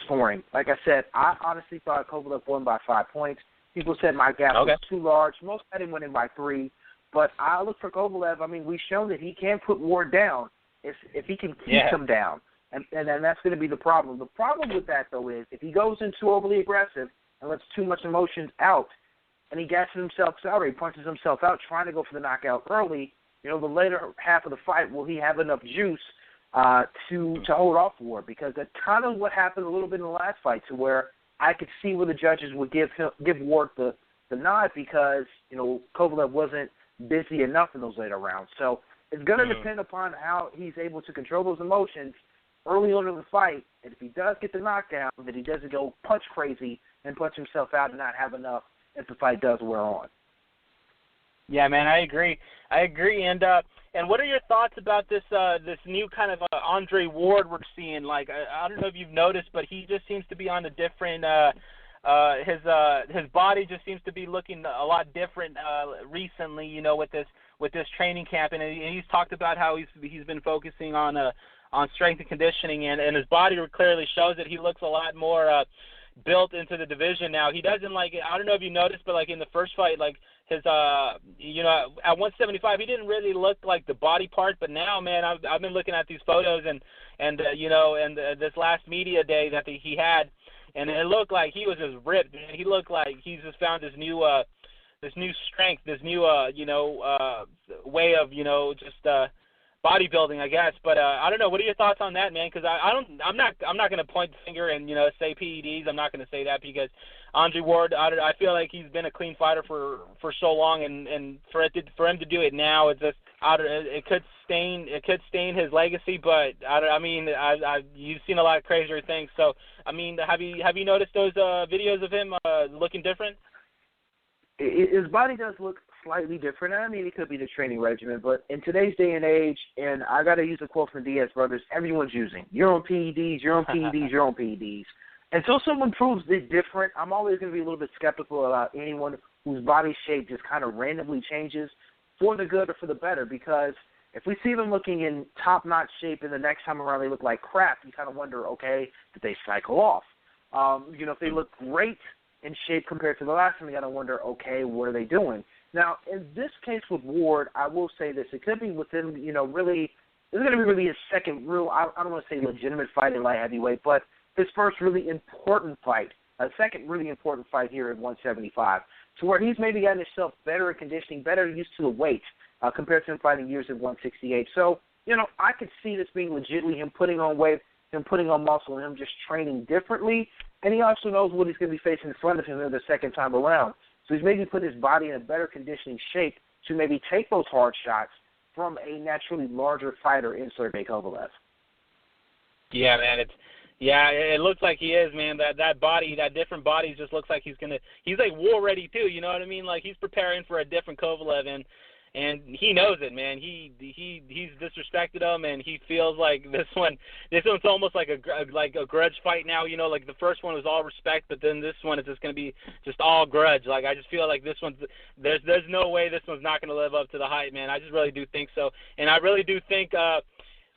scoring. Like I said, I honestly thought Kovalev won by 5 points. People said my gap was too large. Most had him winning by 3. But I look for Kovalev. I mean, we've shown that he can put Ward down if he can keep him down. And that's going to be the problem. The problem with that, though, is if he goes in too overly aggressive and lets too much emotions out and he gasses himself out or he punches himself out trying to go for the knockout early, the later half of the fight, will he have enough juice to hold off Ward? Because that's kind of what happened a little bit in the last fight, to where I could see where the judges would give Ward the nod because, Kovalev wasn't busy enough in those later rounds. So it's going to depend upon how he's able to control those emotions early on in the fight. And if he does get the knockdown, that he doesn't go punch crazy and punch himself out and not have enough if the fight does wear on. Yeah, man, I agree. And what are your thoughts about this new kind of Andre Ward we're seeing? I don't know if you've noticed, but he just seems to be on a different. His body just seems to be looking a lot different recently. With with this training camp, and he's talked about how he's been focusing on strength and conditioning, and his body clearly shows it. He looks a lot more built into the division now. He doesn't I don't know if you noticed, but in the first fight, his at 175, he didn't really look like the body part, but now, man, I've been looking at these photos and this last media day that he had, and it looked like he was just ripped, man. He looked like he's just found this new strength, this new way of bodybuilding, I guess. But I don't know. What are your thoughts on that, man? Because I'm not going to point the finger and say PEDs. I'm not going to say that because Andre Ward, I feel like he's been a clean fighter for so long, and for him to do it now, it's just it could stain his legacy. But you've seen a lot of crazier things. So I mean, have you noticed those videos of him looking different? His body does look slightly different. I mean, it could be the training regimen, but in today's day and age, and I got to use a quote from Diaz Brothers, everyone's using. You're on PEDs, you're on PEDs, you're on PEDs. Until someone proves it different, I'm always going to be a little bit skeptical about anyone whose body shape just kind of randomly changes for the good or for the better, because if we see them looking in top-notch shape and the next time around they look like crap, you kind of wonder, okay, did they cycle off? If they look great in shape compared to the last time, you got to wonder, okay, what are they doing? Now, in this case with Ward, I will say this. It could be within, really, this is going to be really his second real, I don't want to say legitimate fight in light heavyweight, but his first really important fight, a second really important fight here at 175, to where he's maybe gotten himself better at conditioning, better used to the weight compared to him fighting years at 168. So, I could see this being legitimately him putting on weight, him putting on muscle, and him just training differently. And he also knows what he's going to be facing in front of him the second time around. So he's maybe put his body in a better conditioning shape to maybe take those hard shots from a naturally larger fighter in Sergey Kovalev. Yeah, man, it looks like he is, man. That body, that different body just looks like he's like war ready too, you know what I mean? Like he's preparing for a different Kovalev, and he knows it, man. He's disrespected him, and he feels like this one's almost like a grudge fight now. Like the first one was all respect, but then this one is just going to be just all grudge. Like I just feel like this one's there's no way this one's not going to live up to the hype, man. I just really do think so, and I really do think.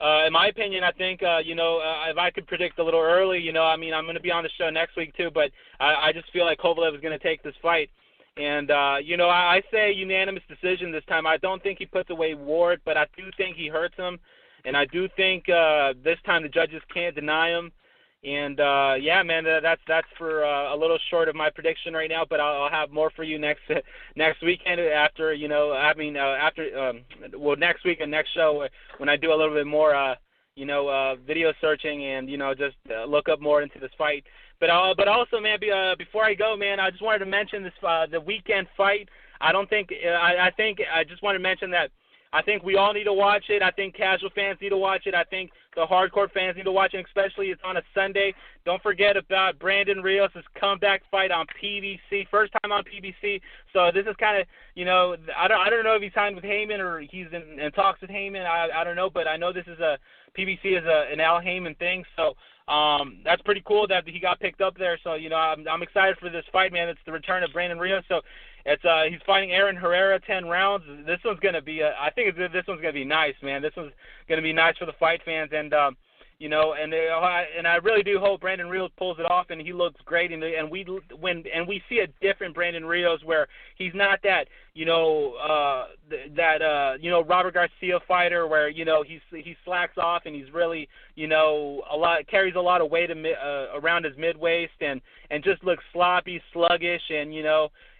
In my opinion, I think, if I could predict a little early, I'm going to be on the show next week too, but I just feel like Kovalev is going to take this fight. And, I say unanimous decision this time. I don't think he puts away Ward, but I do think he hurts him. And I do think this time the judges can't deny him. And, man, that's for a little short of my prediction right now, but I'll have more for you next weekend after, next week and next show when I do a little bit more, video searching and, just look up more into this fight. But also, man, before I go, man, I just wanted to mention this the weekend fight. I just want to mention that I think we all need to watch it. I think casual fans need to watch it. I think the hardcore fans need to watch it, especially it's on a Sunday. Don't forget about Brandon Rios' comeback fight on PBC, first time on PBC. So this is kind of, I don't know if he's signed with Heyman or he's in talks with Heyman. I don't know, but I know this is PBC is an Al Heyman thing. So that's pretty cool that he got picked up there. So, I'm excited for this fight, man. It's the return of Brandon Rios. So it's he's fighting Aaron Herrera 10 rounds. This one's going to be I think this one's going to be nice, man. This one's going to be nice for the fight fans. And, and I really do hope Brandon Rios pulls it off and he looks great. And we see a different Brandon Rios where he's not that, Robert Garcia fighter where, he slacks off and he's really, carries a lot of weight around his mid-waist and just looks sloppy, sluggish,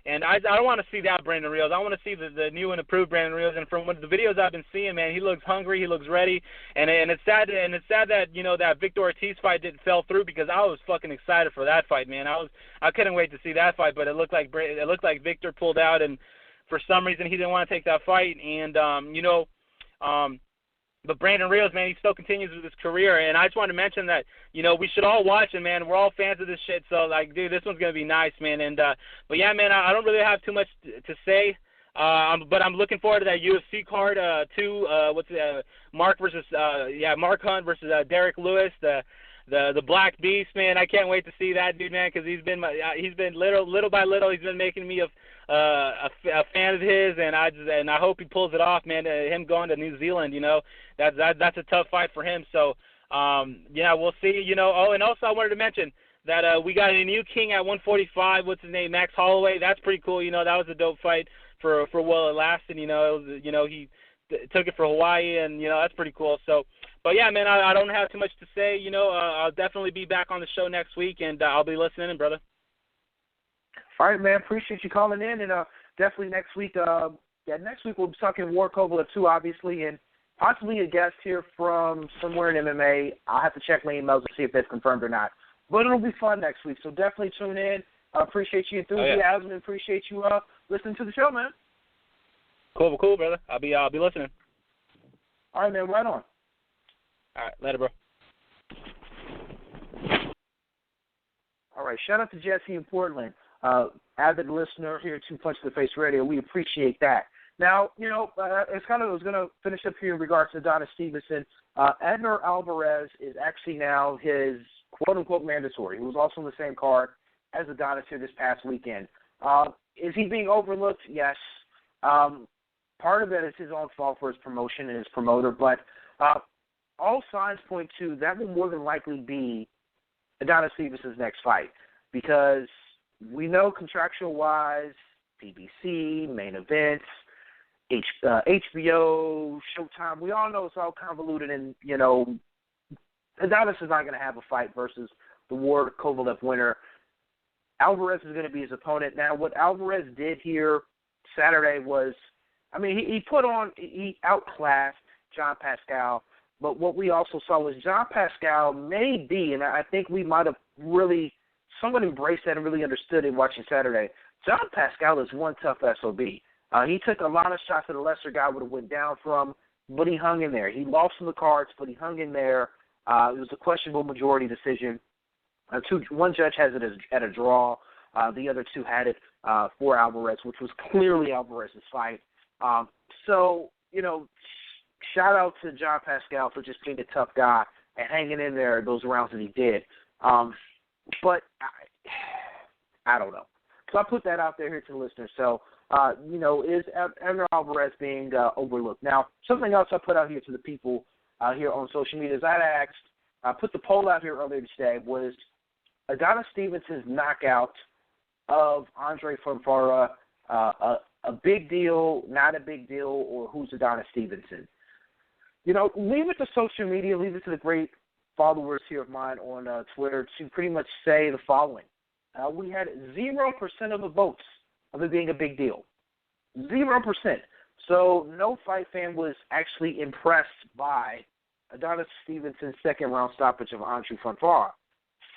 and I don't want to see that Brandon Rios. I want to see the new and improved Brandon Rios. And from the videos I've been seeing, man, he looks hungry, he looks ready. And it's sad that that Victor Ortiz fight fell through because I was fucking excited for that fight, man. I couldn't wait to see that fight, but it looked like Victor pulled out, and for some reason he didn't want to take that fight. And but Brandon Rios, man, he still continues with his career. And I just wanted to mention that, we should all watch it, man. We're all fans of this shit. So, dude, this one's going to be nice, man. And, but yeah, man, I don't really have too much to say. But I'm looking forward to that UFC card, too. Mark Hunt versus Derek Lewis. the Black Beast, man. I can't wait to see that dude, man, because he's been little by little he's been making me a fan of his, and I hope he pulls it off, man. Him going to New Zealand, that's a tough fight for him. So we'll see. And also I wanted to mention that we got a new king at 145. What's his name? Max Holloway. That's pretty cool. That was a dope fight for while it lasted. He took it for Hawaii, and that's pretty cool. So, but yeah, man, I don't have too much to say. I'll definitely be back on the show next week, and I'll be listening, brother. All right, man. Appreciate you calling in, and definitely next week. Next week we'll be talking War Kovalev 2, obviously, and possibly a guest here from somewhere in MMA. I'll have to check my emails to see if that's confirmed or not. But it'll be fun next week, so definitely tune in. I appreciate your enthusiasm and appreciate you listening to the show, man. Cool, brother. I'll be listening. All right, man. Right on. All right, later, bro. All right, shout out to Jesse in Portland, avid listener here at Two Punch to the Face Radio. We appreciate that. Now, it's I was going to finish up here in regards to Adonis Stevenson. Edner Alvarez is actually now his quote-unquote mandatory. He was also on the same card as Adonis here this past weekend. Is he being overlooked? Yes. Part of it is his own fault for his promotion and his promoter, but all signs point to that will more than likely be Adonis Stevenson's next fight, because we know contractual-wise, PBC, main events, HBO, Showtime, we all know it's all convoluted, and, Adonis is not going to have a fight versus the War Kovalev winner. Alvarez is going to be his opponent. Now, what Alvarez did here Saturday was, he outclassed John Pascal, but what we also saw was John Pascal may be, and I think we might have really somewhat embraced that and really understood it watching Saturday. John Pascal is one tough SOB. He took a lot of shots that a lesser guy would have went down from, but he hung in there. He lost in the cards, but he hung in there. It was a questionable majority decision. One judge has it at a draw. The other two had it for Alvarez, which was clearly Alvarez's fight. Shout out to John Pascal for just being a tough guy and hanging in there those rounds that he did. But I don't know. So I put that out there here to the listeners. So, is Edner Alvarez being overlooked? Now, something else I put out here to the people here on social media is I put the poll out here earlier today, was Adonis Stevenson's knockout of Andre Fonfara a big deal, not a big deal, or who's Adonis Stevenson? Leave it to social media, leave it to the great followers here of mine on Twitter to pretty much say the following. We had 0% of the votes of it being a big deal. 0%. So no fight fan was actually impressed by Adonis Stevenson's second-round stoppage of Andre Fonfara.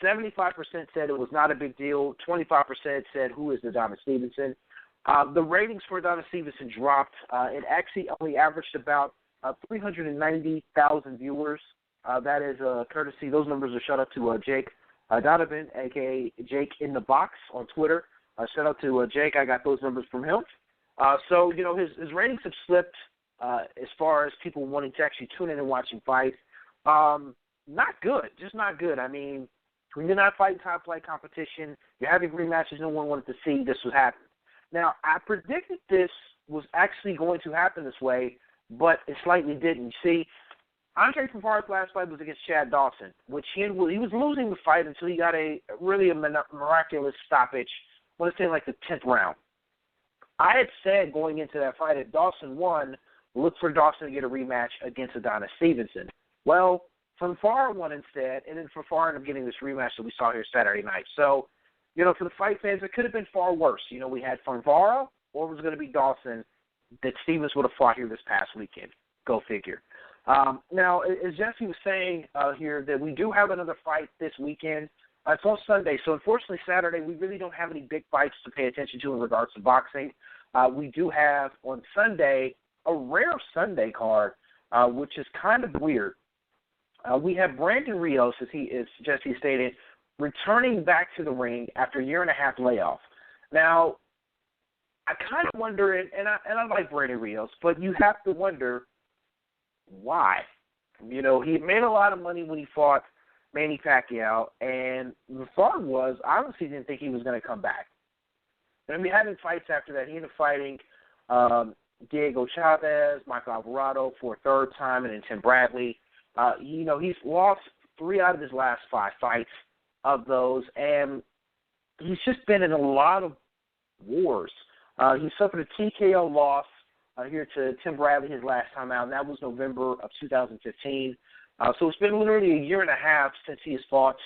75% said it was not a big deal. 25% said, who is Adonis Stevenson? The ratings for Adonis Stevenson dropped. It actually only averaged about 390,000 viewers. That is courtesy. Those numbers are shout out to Jake Donovan, a.k.a. Jake in the Box on Twitter. Shout out to Jake. I got those numbers from him. So, his ratings have slipped as far as people wanting to actually tune in and watching fights. Not good. Just not good. When you're not fighting top flight competition, you're having rematches no one wanted to see, this was happening. Now, I predicted this was actually going to happen this way, but it slightly didn't. See, Andre Fonfara's last fight was against Chad Dawson, which he was losing the fight until he got a miraculous stoppage, I want to say like the 10th round. I had said going into that fight, if Dawson won, look for Dawson to get a rematch against Adonis Stevenson. Well, Fonfara won instead, and then Fonfara ended up getting this rematch that we saw here Saturday night. So, for the fight fans, it could have been far worse. We had Fonfara, or it was going to be Dawson that Stevens would have fought here this past weekend. Go figure. Now, as Jesse was saying here, that we do have another fight this weekend. It's on Sunday, so unfortunately Saturday we really don't have any big fights to pay attention to in regards to boxing. We do have on Sunday a rare Sunday card, which is kind of weird. We have Brandon Rios, as Jesse stated, returning back to the ring after a year-and-a-half layoff. Now, I kind of wonder, and I like Brandon Rios, but you have to wonder why. He made a lot of money when he fought Manny Pacquiao, and the thought was, I honestly didn't think he was going to come back. And we had fights after that. He ended up fighting Diego Chavez, Michael Alvarado for a third time, and then Tim Bradley. He's lost 3 out of his last 5 fights of those, and he's just been in a lot of wars. He suffered a TKO loss here to Tim Bradley his last time out, and that was November of 2015. So it's been literally a year and a half since he has fought.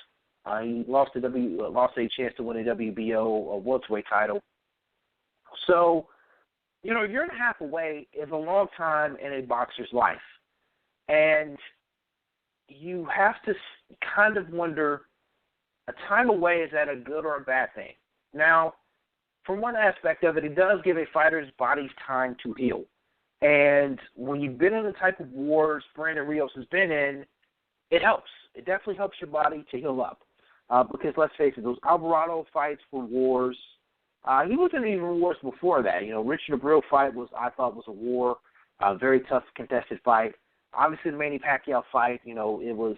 He lost a chance to win a WBO welterweight title. So, a year and a half away is a long time in a boxer's life. And you have to kind of wonder, a time away, is that a good or a bad thing? Now, from one aspect of it, it does give a fighter's body time to heal. And when you've been in the type of wars Brandon Rios has been in, it helps. It definitely helps your body to heal up. Because let's face it, those Alvarado fights were wars. He wasn't even wars before that. Richard Abreu fight I thought was a war, a very tough contested fight. Obviously, the Manny Pacquiao fight, it was,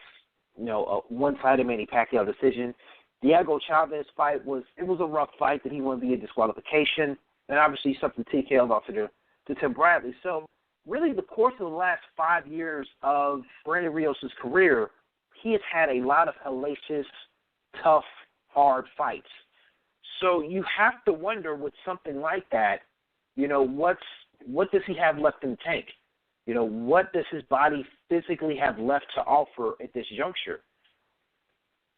a one-sided Manny Pacquiao decision. Diego Chavez fight was a rough fight that he won via disqualification, and obviously he suffered the TKO loss to Tim Bradley. So really the course of the last 5 years of Brandon Rios' career, he has had a lot of hellacious, tough, hard fights. So you have to wonder with something like that, what does he have left in the tank? What does his body physically have left to offer at this juncture?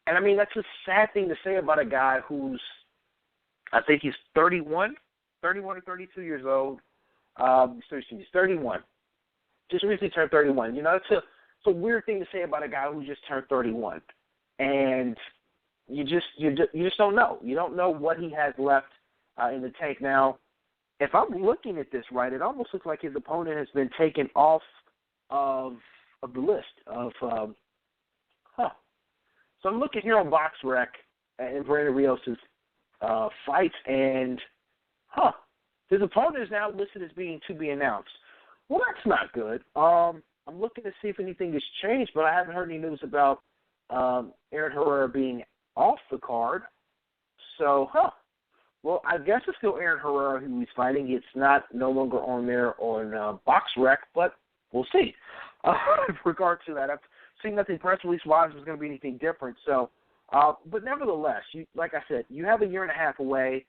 And, I mean, that's a sad thing to say about a guy who's, I think he's 31 or 32 years old. He's 31. Just recently turned 31. It's a weird thing to say about a guy who just turned 31. And you just don't know. You don't know what he has left in the tank. Now, if I'm looking at this right, it almost looks like his opponent has been taken off of the list of So I'm looking here on BoxRec and Brandon Rios' fights, and his opponent is now listed as being to be announced. Well, that's not good. I'm looking to see if anything has changed, but I haven't heard any news about Aaron Herrera being off the card. So, well, I guess it's still Aaron Herrera who he's fighting. It's no longer on there on BoxRec, but we'll see. In regard to that, I've seen nothing press release-wise was going to be anything different. So, but nevertheless, like I said, you have a year and a half away.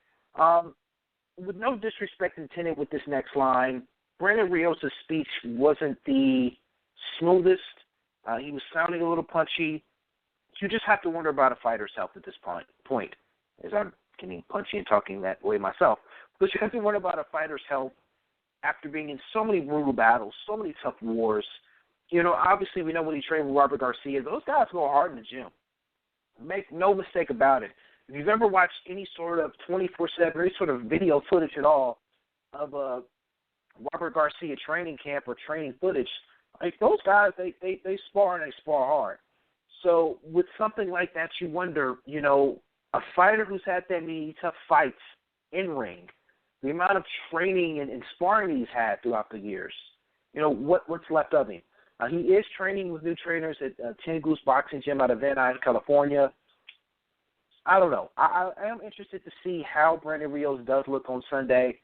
With no disrespect intended with this next line, Brandon Rios' speech wasn't the smoothest. He was sounding a little punchy. You just have to wonder about a fighter's health at this point. As I'm getting punchy and talking that way myself. But you have to wonder about a fighter's health after being in so many brutal battles, so many tough wars. Obviously we know when he trained with Robert Garcia, those guys go hard in the gym. Make no mistake about it. If you've ever watched any sort of 24/7, any sort of video footage at all of a Robert Garcia training camp or training footage, like those guys, they spar and they spar hard. So with something like that, you wonder, a fighter who's had that many tough fights in ring, the amount of training and sparring he's had throughout the years, what's left of him. He is training with new trainers at 10 Goose Boxing Gym out of Van Nuys, California. I don't know. I am interested to see how Brandon Rios does look on Sunday.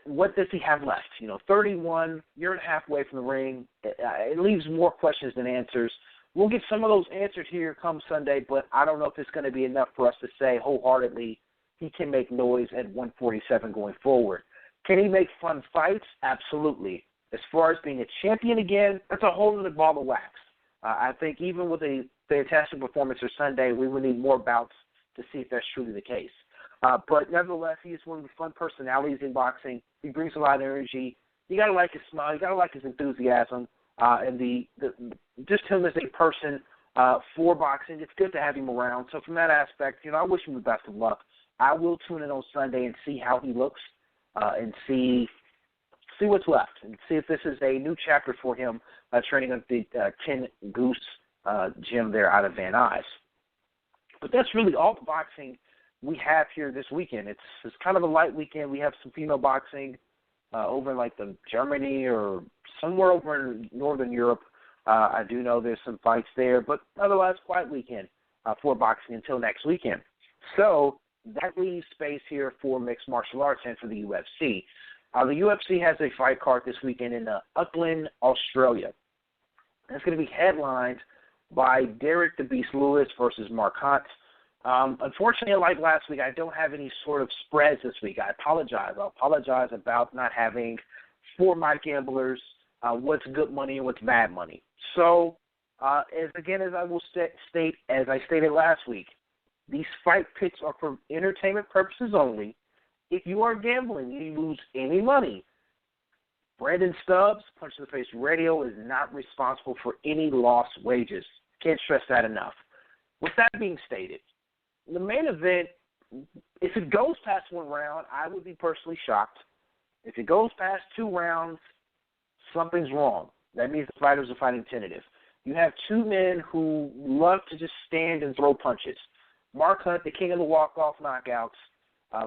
What does he have left? 31, year and a half away from the ring. It leaves more questions than answers. We'll get some of those answered here come Sunday, but I don't know if it's going to be enough for us to say wholeheartedly he can make noise at 147 going forward. Can he make fun fights? Absolutely. As far as being a champion again, that's a whole other ball of wax. I think even with a fantastic performance for Sunday, we would need more bouts to see if that's truly the case. But nevertheless, he is one of the fun personalities in boxing. He brings a lot of energy. You got to like his smile. You got to like his enthusiasm. And just him as a person for boxing, it's good to have him around. So from that aspect, I wish him the best of luck. I will tune in on Sunday and see how he looks and see what's left and see if this is a new chapter for him training at the 10 Goose gym there out of Van Nuys. But that's really all the boxing we have here this weekend. It's kind of a light weekend. We have some female boxing over in like the Germany or somewhere over in Northern Europe. I do know there's some fights there, but otherwise, quiet weekend for boxing until next weekend. So that leaves space here for mixed martial arts and for the UFC. The UFC has a fight card this weekend in Auckland, Australia. It's going to be headlined by Derek the Beast Lewis versus Mark Hunt. Unfortunately, like last week, I don't have any sort of spreads this week. I apologize. I'll apologize about not having for my gamblers what's good money and what's bad money. So, as I will state, as I stated last week, these fight picks are for entertainment purposes only. If you are gambling and you lose any money, Brandon Stubbs, Punch to the Face Radio, is not responsible for any lost wages. Can't stress that enough. With that being stated, the main event, if it goes past one round, I would be personally shocked. If it goes past 2 rounds, something's wrong. That means the fighters are fighting tentative. You have 2 men who love to just stand and throw punches. Mark Hunt, the king of the walk-off knockouts,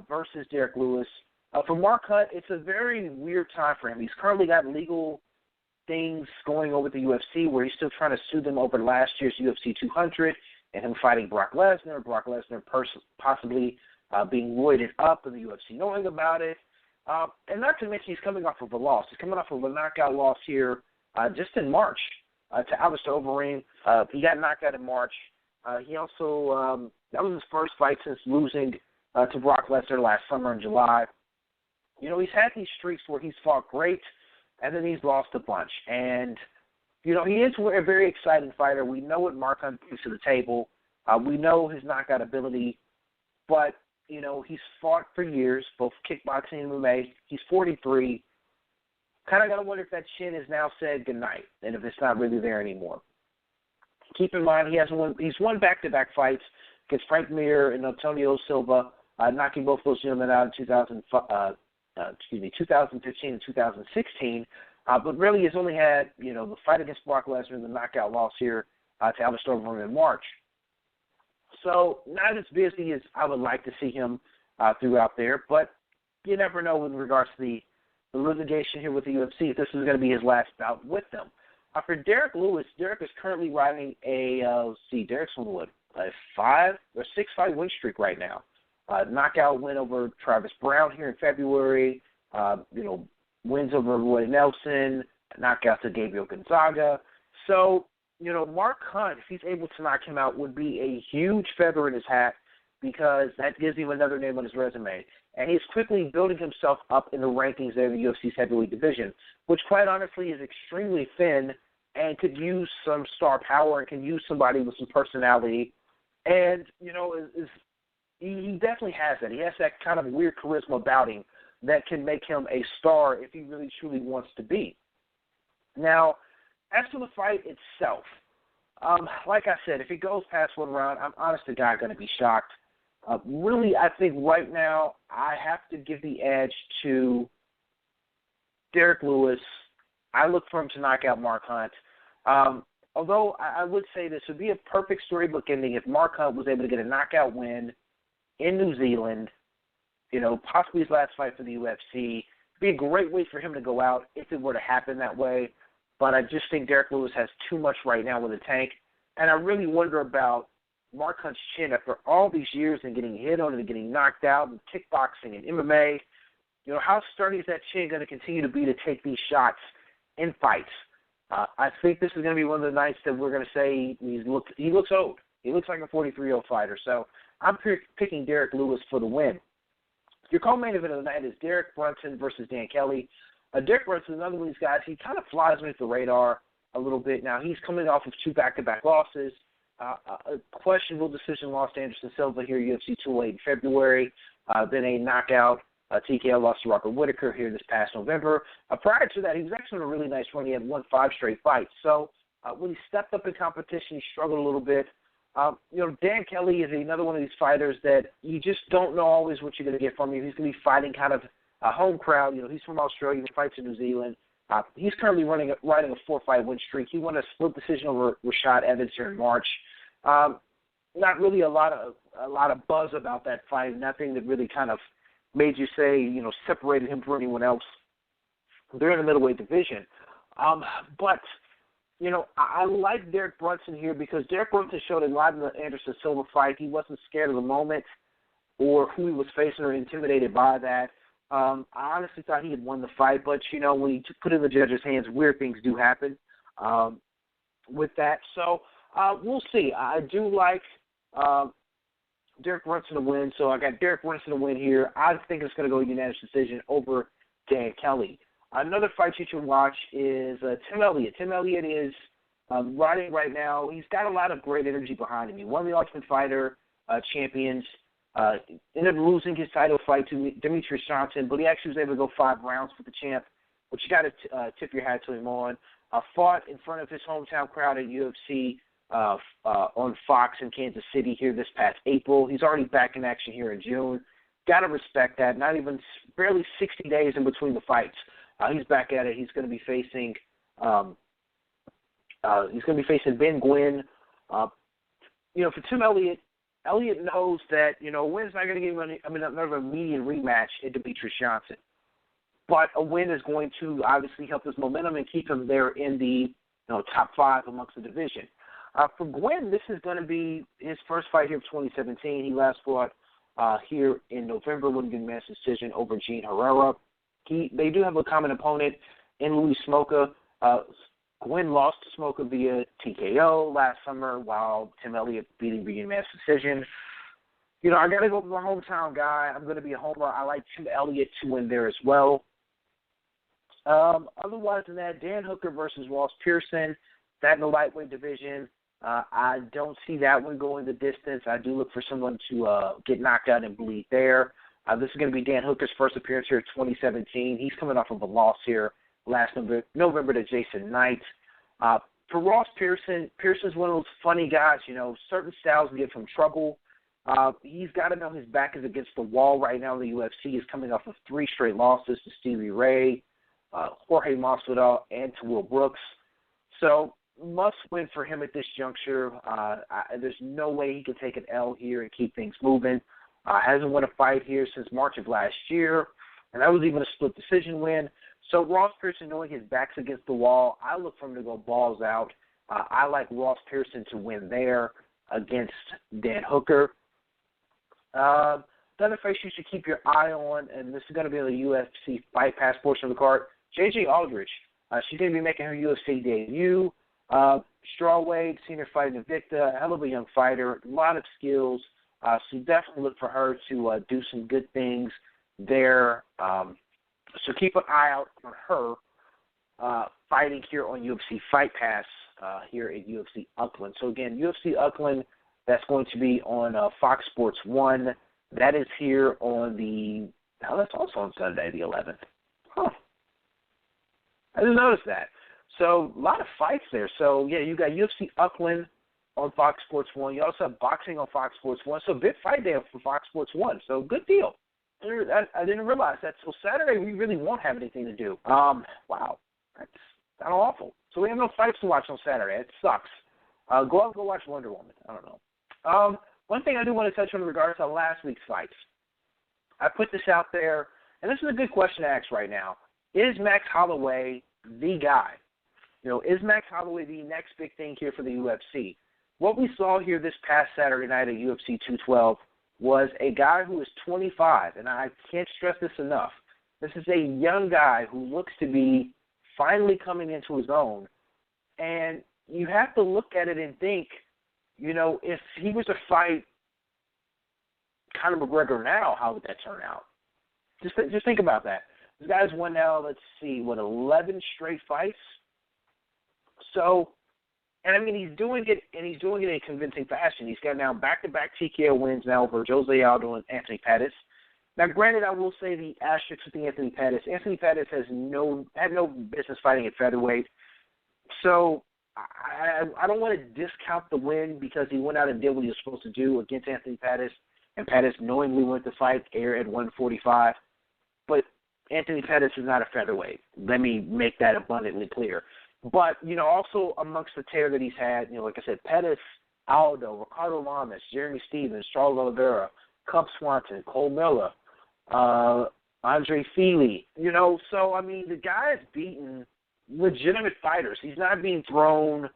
versus Derek Lewis. For Mark Hunt, it's a very weird time for him. He's currently got legal things going on with the UFC where he's still trying to sue them over last year's UFC 200 and him fighting Brock Lesnar possibly being roided up in the UFC knowing about it. And not to mention he's coming off of a loss. He's coming off of a knockout loss here just in March to Alistair Overeem. He got knocked out in March. He also, that was his first fight since losing to Brock Lesnar last summer in July. You know, he's had these streaks where he's fought great, and then he's lost a bunch. And, you know, he is a very exciting fighter. We know what Mark Hunt brings to the table. We know his knockout ability. But, you know, he's fought for years, both kickboxing and MMA. He's 43. Kind of got to wonder if that chin has now said goodnight and if it's not really there anymore. Keep in mind, he's won back-to-back fights against Frank Mir and Antonio Silva, knocking both those gentlemen out in 2015 and 2016. But really has only had, you know, the fight against Brock Lesnar and the knockout loss here to Alistair Overeem in March. So not as busy as I would like to see him throughout there, but you never know with regards to the litigation here with the UFC if this is going to be his last bout with them. For Derek Lewis, Derek is currently riding Derek's on a 5 or 6 fight win streak right now. Knockout win over Travis Brown here in February. You know, wins over Roy Nelson. Knockout to Gabriel Gonzaga. So, you know, Mark Hunt, if he's able to knock him out, would be a huge feather in his hat because that gives him another name on his resume. And he's quickly building himself up in the rankings there in the UFC's heavyweight division, which quite honestly is extremely thin and could use some star power and can use somebody with some personality. And, you know, he definitely has that. He has that kind of weird charisma about him that can make him a star if he really truly wants to be. Now, as for the fight itself, like I said, if it goes past one round, I'm honest to God going to be shocked. Really, I think right now I have to give the edge to Derek Lewis. I look for him to knock out Mark Hunt. Although I would say this would be a perfect storybook ending if Mark Hunt was able to get a knockout win in New Zealand, you know, possibly his last fight for the UFC. It'd be a great way for him to go out if it were to happen that way. But I just think Derek Lewis has too much right now with the tank. And I really wonder about Mark Hunt's chin after all these years and getting hit on and getting knocked out in kickboxing and MMA. You know, how sturdy is that chin going to continue to be to take these shots in fights? I think this is going to be one of the nights that we're going to say he looks old. He looks like a 43-year-old fighter. So I'm picking Derek Lewis for the win. Your co-main event of the night is Derek Brunson versus Dan Kelly. Derek Brunson is another one of these guys. He kind of flies beneath the radar a little bit. Now, he's coming off of 2 back-to-back losses. A questionable decision loss to Anderson Silva here, UFC 208 in February. Then a knockout TKO loss to Robert Whitaker here this past November. Prior to that, he was actually on a really nice run. He had won 5 straight fights. So when he stepped up in competition, he struggled a little bit. You know, Dan Kelly is another one of these fighters that you just don't know always what you're going to get from him. He's going to be fighting kind of a home crowd. You know, he's from Australia. He fights in New Zealand. He's currently riding a 4-fight win streak. He won a split decision over Rashad Evans here in March. Not really a lot of buzz about that fight. Nothing that really kind of made you say, you know, separated him from anyone else. They're in the middleweight division. But I like Derek Brunson here because Derek Brunson showed a lot in the Anderson Silva fight. He wasn't scared of the moment or who he was facing or intimidated by that. I honestly thought he had won the fight, but, when you put it in the judge's hands, weird things do happen with that. So we'll see. I do like Derek Brunson to win, so I got Derek Brunson to win here. I think it's going to go unanimous decision over Dan Kelly. Another fight you should watch is Tim Elliott. Tim Elliott is riding right now. He's got a lot of great energy behind him. He won the Ultimate Fighter champions, ended up losing his title fight to Demetrius Johnson, but he actually was able to go 5 rounds for the champ, which you got to tip your hat to him on. Fought in front of his hometown crowd at UFC on Fox in Kansas City here this past April. He's already back in action here in June. Got to respect that. Not even barely 60 days in between the fights. He's back at it. He's going to be facing Ben Gwynn. For Tim Elliott, Elliott knows that a win's not going to give him another immediate rematch at Demetrius Johnson, but a win is going to obviously help his momentum and keep him there in the top 5 amongst the division. For Gwynn, this is going to be his first fight here of 2017. He last fought here in November, winning a mass decision over Gene Herrera. They do have a common opponent in Louis Smolka. Gwynn lost to Smolka via TKO last summer, while Tim Elliott beating via mass decision. I got to go with my hometown guy. I'm going to be a homer. I like Tim Elliott to win there as well. Otherwise than that, Dan Hooker versus Ross Pearson, that in the lightweight division. I don't see that one going the distance. I do look for someone to get knocked out and bleed there. This is going to be Dan Hooker's first appearance here in 2017. He's coming off of a loss here last November to Jason Knight. For Ross Pearson, Pearson's one of those funny guys. Certain styles give him trouble. He's got to know his back is against the wall right now in the UFC. He's coming off of 3 straight losses to Stevie Ray, Jorge Masvidal, and to Will Brooks. So must win for him at this juncture. There's no way he can take an L here and keep things moving. Hasn't won a fight here since March of last year, and that was even a split decision win. So Ross Pearson, knowing his back's against the wall, I look for him to go balls out. I like Ross Pearson to win there against Dan Hooker. Another fight you should keep your eye on, and this is going to be on the UFC Fight Pass portion of the card, J.J. Aldrich. She's going to be making her UFC debut. Strawweight, seen her fight in Invicta, a hell of a young fighter, a lot of skills. So definitely look for her to do some good things there. So keep an eye out on her fighting here on UFC Fight Pass here at UFC Auckland. So again, UFC Auckland, that's going to be on Fox Sports 1. That is here on that's also on Sunday the 11th. Huh. I didn't notice that. So a lot of fights there. So, yeah, you got UFC Auckland on Fox Sports 1. You also have boxing on Fox Sports 1. So big fight day for Fox Sports 1. So good deal. I didn't realize that. So Saturday we really won't have anything to do. Wow. That's kind of awful. So we have no fights to watch on Saturday. It sucks. Go out and go watch Wonder Woman. I don't know. One thing I do want to touch on in regards to last week's fights. I put this out there, and this is a good question to ask right now. Is Max Holloway the guy? Is Max Holloway the next big thing here for the UFC? What we saw here this past Saturday night at UFC 212 was a guy who is 25, and I can't stress this enough. This is a young guy who looks to be finally coming into his own, and you have to look at it and think, if he was to fight Conor McGregor now, how would that turn out? Just think about that. This guy's won now, 11 straight fights? So, and I mean, he's doing it in a convincing fashion. He's got now back-to-back TKO wins now over Jose Aldo and Anthony Pettis. Now, granted, I will say the asterisk with the Anthony Pettis. Anthony Pettis had no business fighting at featherweight. So I don't want to discount the win because he went out and did what he was supposed to do against Anthony Pettis, and Pettis knowingly went to fight air at 145. But Anthony Pettis is not a featherweight. Let me make that abundantly clear. But, also amongst the tear that he's had, like I said, Pettis, Aldo, Ricardo Lamas, Jeremy Stevens, Charles Oliveira, Cub Swanson, Cole Miller, Andre Feely, so, I mean, the guy has beaten legitimate fighters. He's not being thrown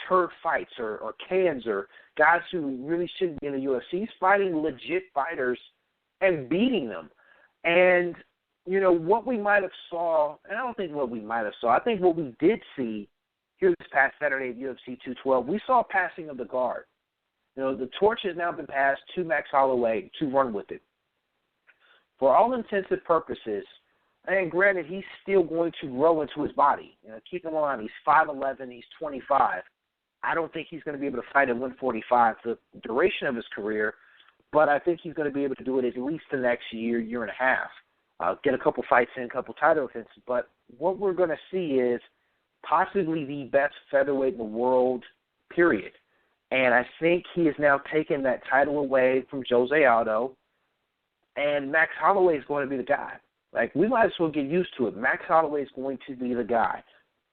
turd fights or cans or guys who really shouldn't be in the UFC. He's fighting legit fighters and beating them. And, you know, what we might have saw, and I don't think what we might have saw, I think what we did see here this past Saturday at UFC 212, we saw passing of the guard. You know, the torch has now been passed to Max Holloway to run with it. For all intents and purposes, and granted, he's still going to grow into his body. You know, keep in mind, he's 5'11", he's 25. I don't think he's going to be able to fight at 145 the duration of his career, but I think he's going to be able to do it at least the next year, year and a half. Get a couple fights in, a couple title defenses. But what we're going to see is possibly the best featherweight in the world, period. And I think he has now taken that title away from Jose Aldo, and Max Holloway is going to be the guy. Like, we might as well get used to it. Max Holloway is going to be the guy.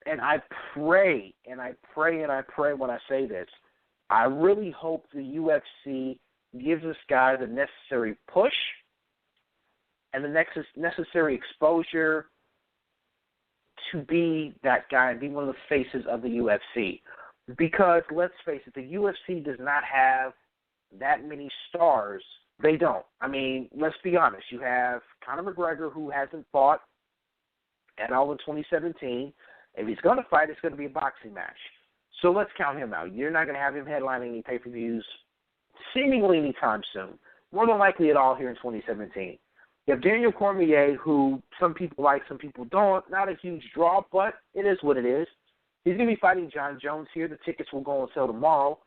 And I pray, and I pray, and I pray when I say this, I really hope the UFC gives this guy the necessary push and the necessary exposure to be that guy and be one of the faces of the UFC. Because, let's face it, the UFC does not have that many stars. They don't. I mean, let's be honest. You have Conor McGregor, who hasn't fought at all in 2017. If he's going to fight, it's going to be a boxing match. So let's count him out. You're not going to have him headlining any pay-per-views seemingly anytime soon. More than likely at all here in 2017. You have Daniel Cormier, who some people like, some people don't. Not a huge draw, but it is what it is. He's going to be fighting John Jones here. The tickets will go on sale tomorrow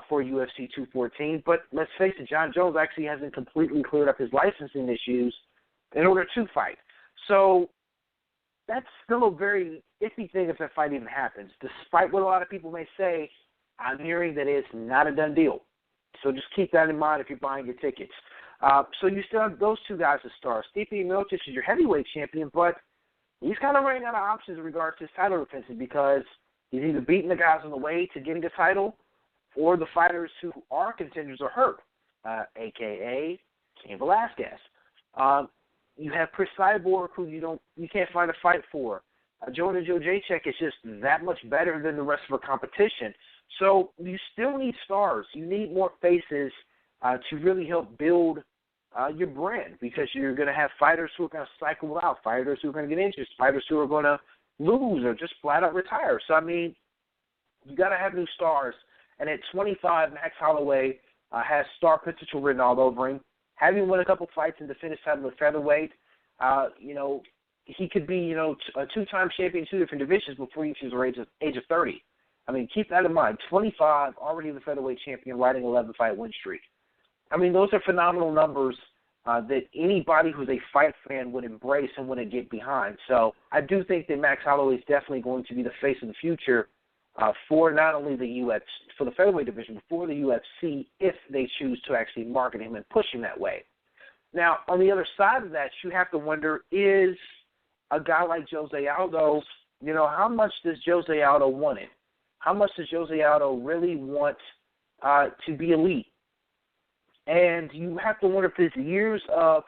for UFC 214. But let's face it, John Jones actually hasn't completely cleared up his licensing issues in order to fight. So that's still a very iffy thing if that fight even happens. Despite what a lot of people may say, I'm hearing that it's not a done deal. So just keep that in mind if you're buying your tickets. So you still have those two guys as stars. Stipe Miocic is your heavyweight champion, but he's kind of running out of options in regards to his title defense because he's either beating the guys on the way to getting a title or the fighters who are contenders are hurt, a.k.a. Cain Velasquez. You have Chris Cyborg, who you can't find a fight for. Joanna Jędrzejczyk is just that much better than the rest of her competition. So you still need stars. You need more faces to really help build your brand because you're going to have fighters who are going to cycle out, fighters who are going to get injured, fighters who are going to lose or just flat out retire. So, I mean, you got to have new stars. And at 25, Max Holloway has star potential written all over him. Having won a couple fights in the finish title of featherweight, he could be, a two-time champion in two different divisions before he reaches the age of 30. I mean, keep that in mind. 25, already the featherweight champion, riding 11-fight win streak. I mean, those are phenomenal numbers that anybody who's a fight fan would embrace and want to get behind. So I do think that Max Holloway is definitely going to be the face of the future for not only the UFC, for the featherweight division, but for the UFC if they choose to actually market him and push him that way. Now, on the other side of that, you have to wonder, is a guy like Jose Aldo, how much does Jose Aldo want it? How much does Jose Aldo really want to be elite? And you have to wonder if his years of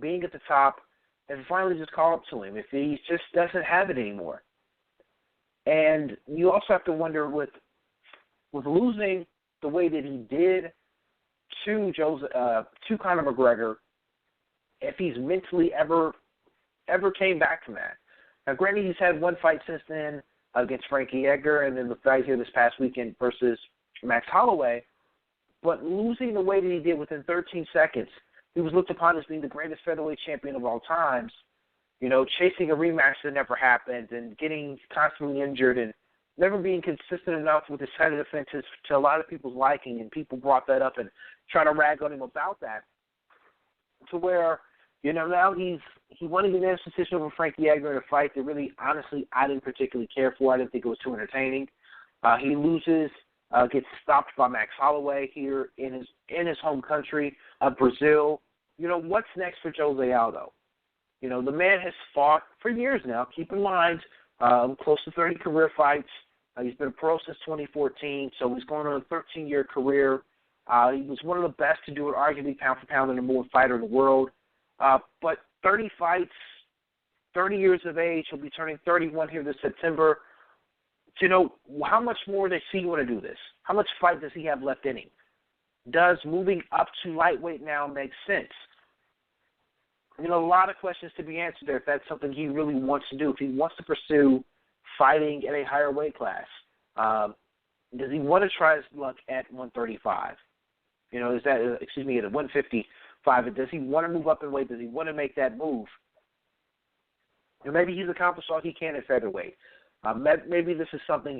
being at the top have finally just caught up to him, if he just doesn't have it anymore. And you also have to wonder with losing the way that he did to Conor McGregor, if he's mentally ever came back from that. Now, granted, he's had one fight since then against Frankie Edgar, and then the fight here this past weekend versus Max Holloway. But losing the way that he did within 13 seconds, he was looked upon as being the greatest featherweight champion of all times, chasing a rematch that never happened and getting constantly injured and never being consistent enough with his title defenses to a lot of people's liking, and people brought that up and tried to rag on him about that, to where, now he won a unanimous decision over Frankie Edgar in a fight that really, honestly, I didn't particularly care for. I didn't think it was too entertaining. He loses, gets stopped by Max Holloway here in his home country of Brazil. What's next for Jose Aldo? The man has fought for years now. Keep in mind, close to 30 career fights. He's been a pro since 2014, so he's going on a 13-year career. He was one of the best to do it, arguably pound for pound, the number one fighter in the world. But 30 fights 30 years of age. He'll be turning 31 here this September. You know, how much more does he want to do this? How much fight does he have left in him? Does moving up to lightweight now make sense? You know, a lot of questions to be answered there if that's something he really wants to do. If he wants to pursue fighting at a higher weight class, does he want to try his luck at 135? You know, at 155? Does he want to move up in weight? Does he want to make that move? And maybe he's accomplished all he can at featherweight. Maybe this is something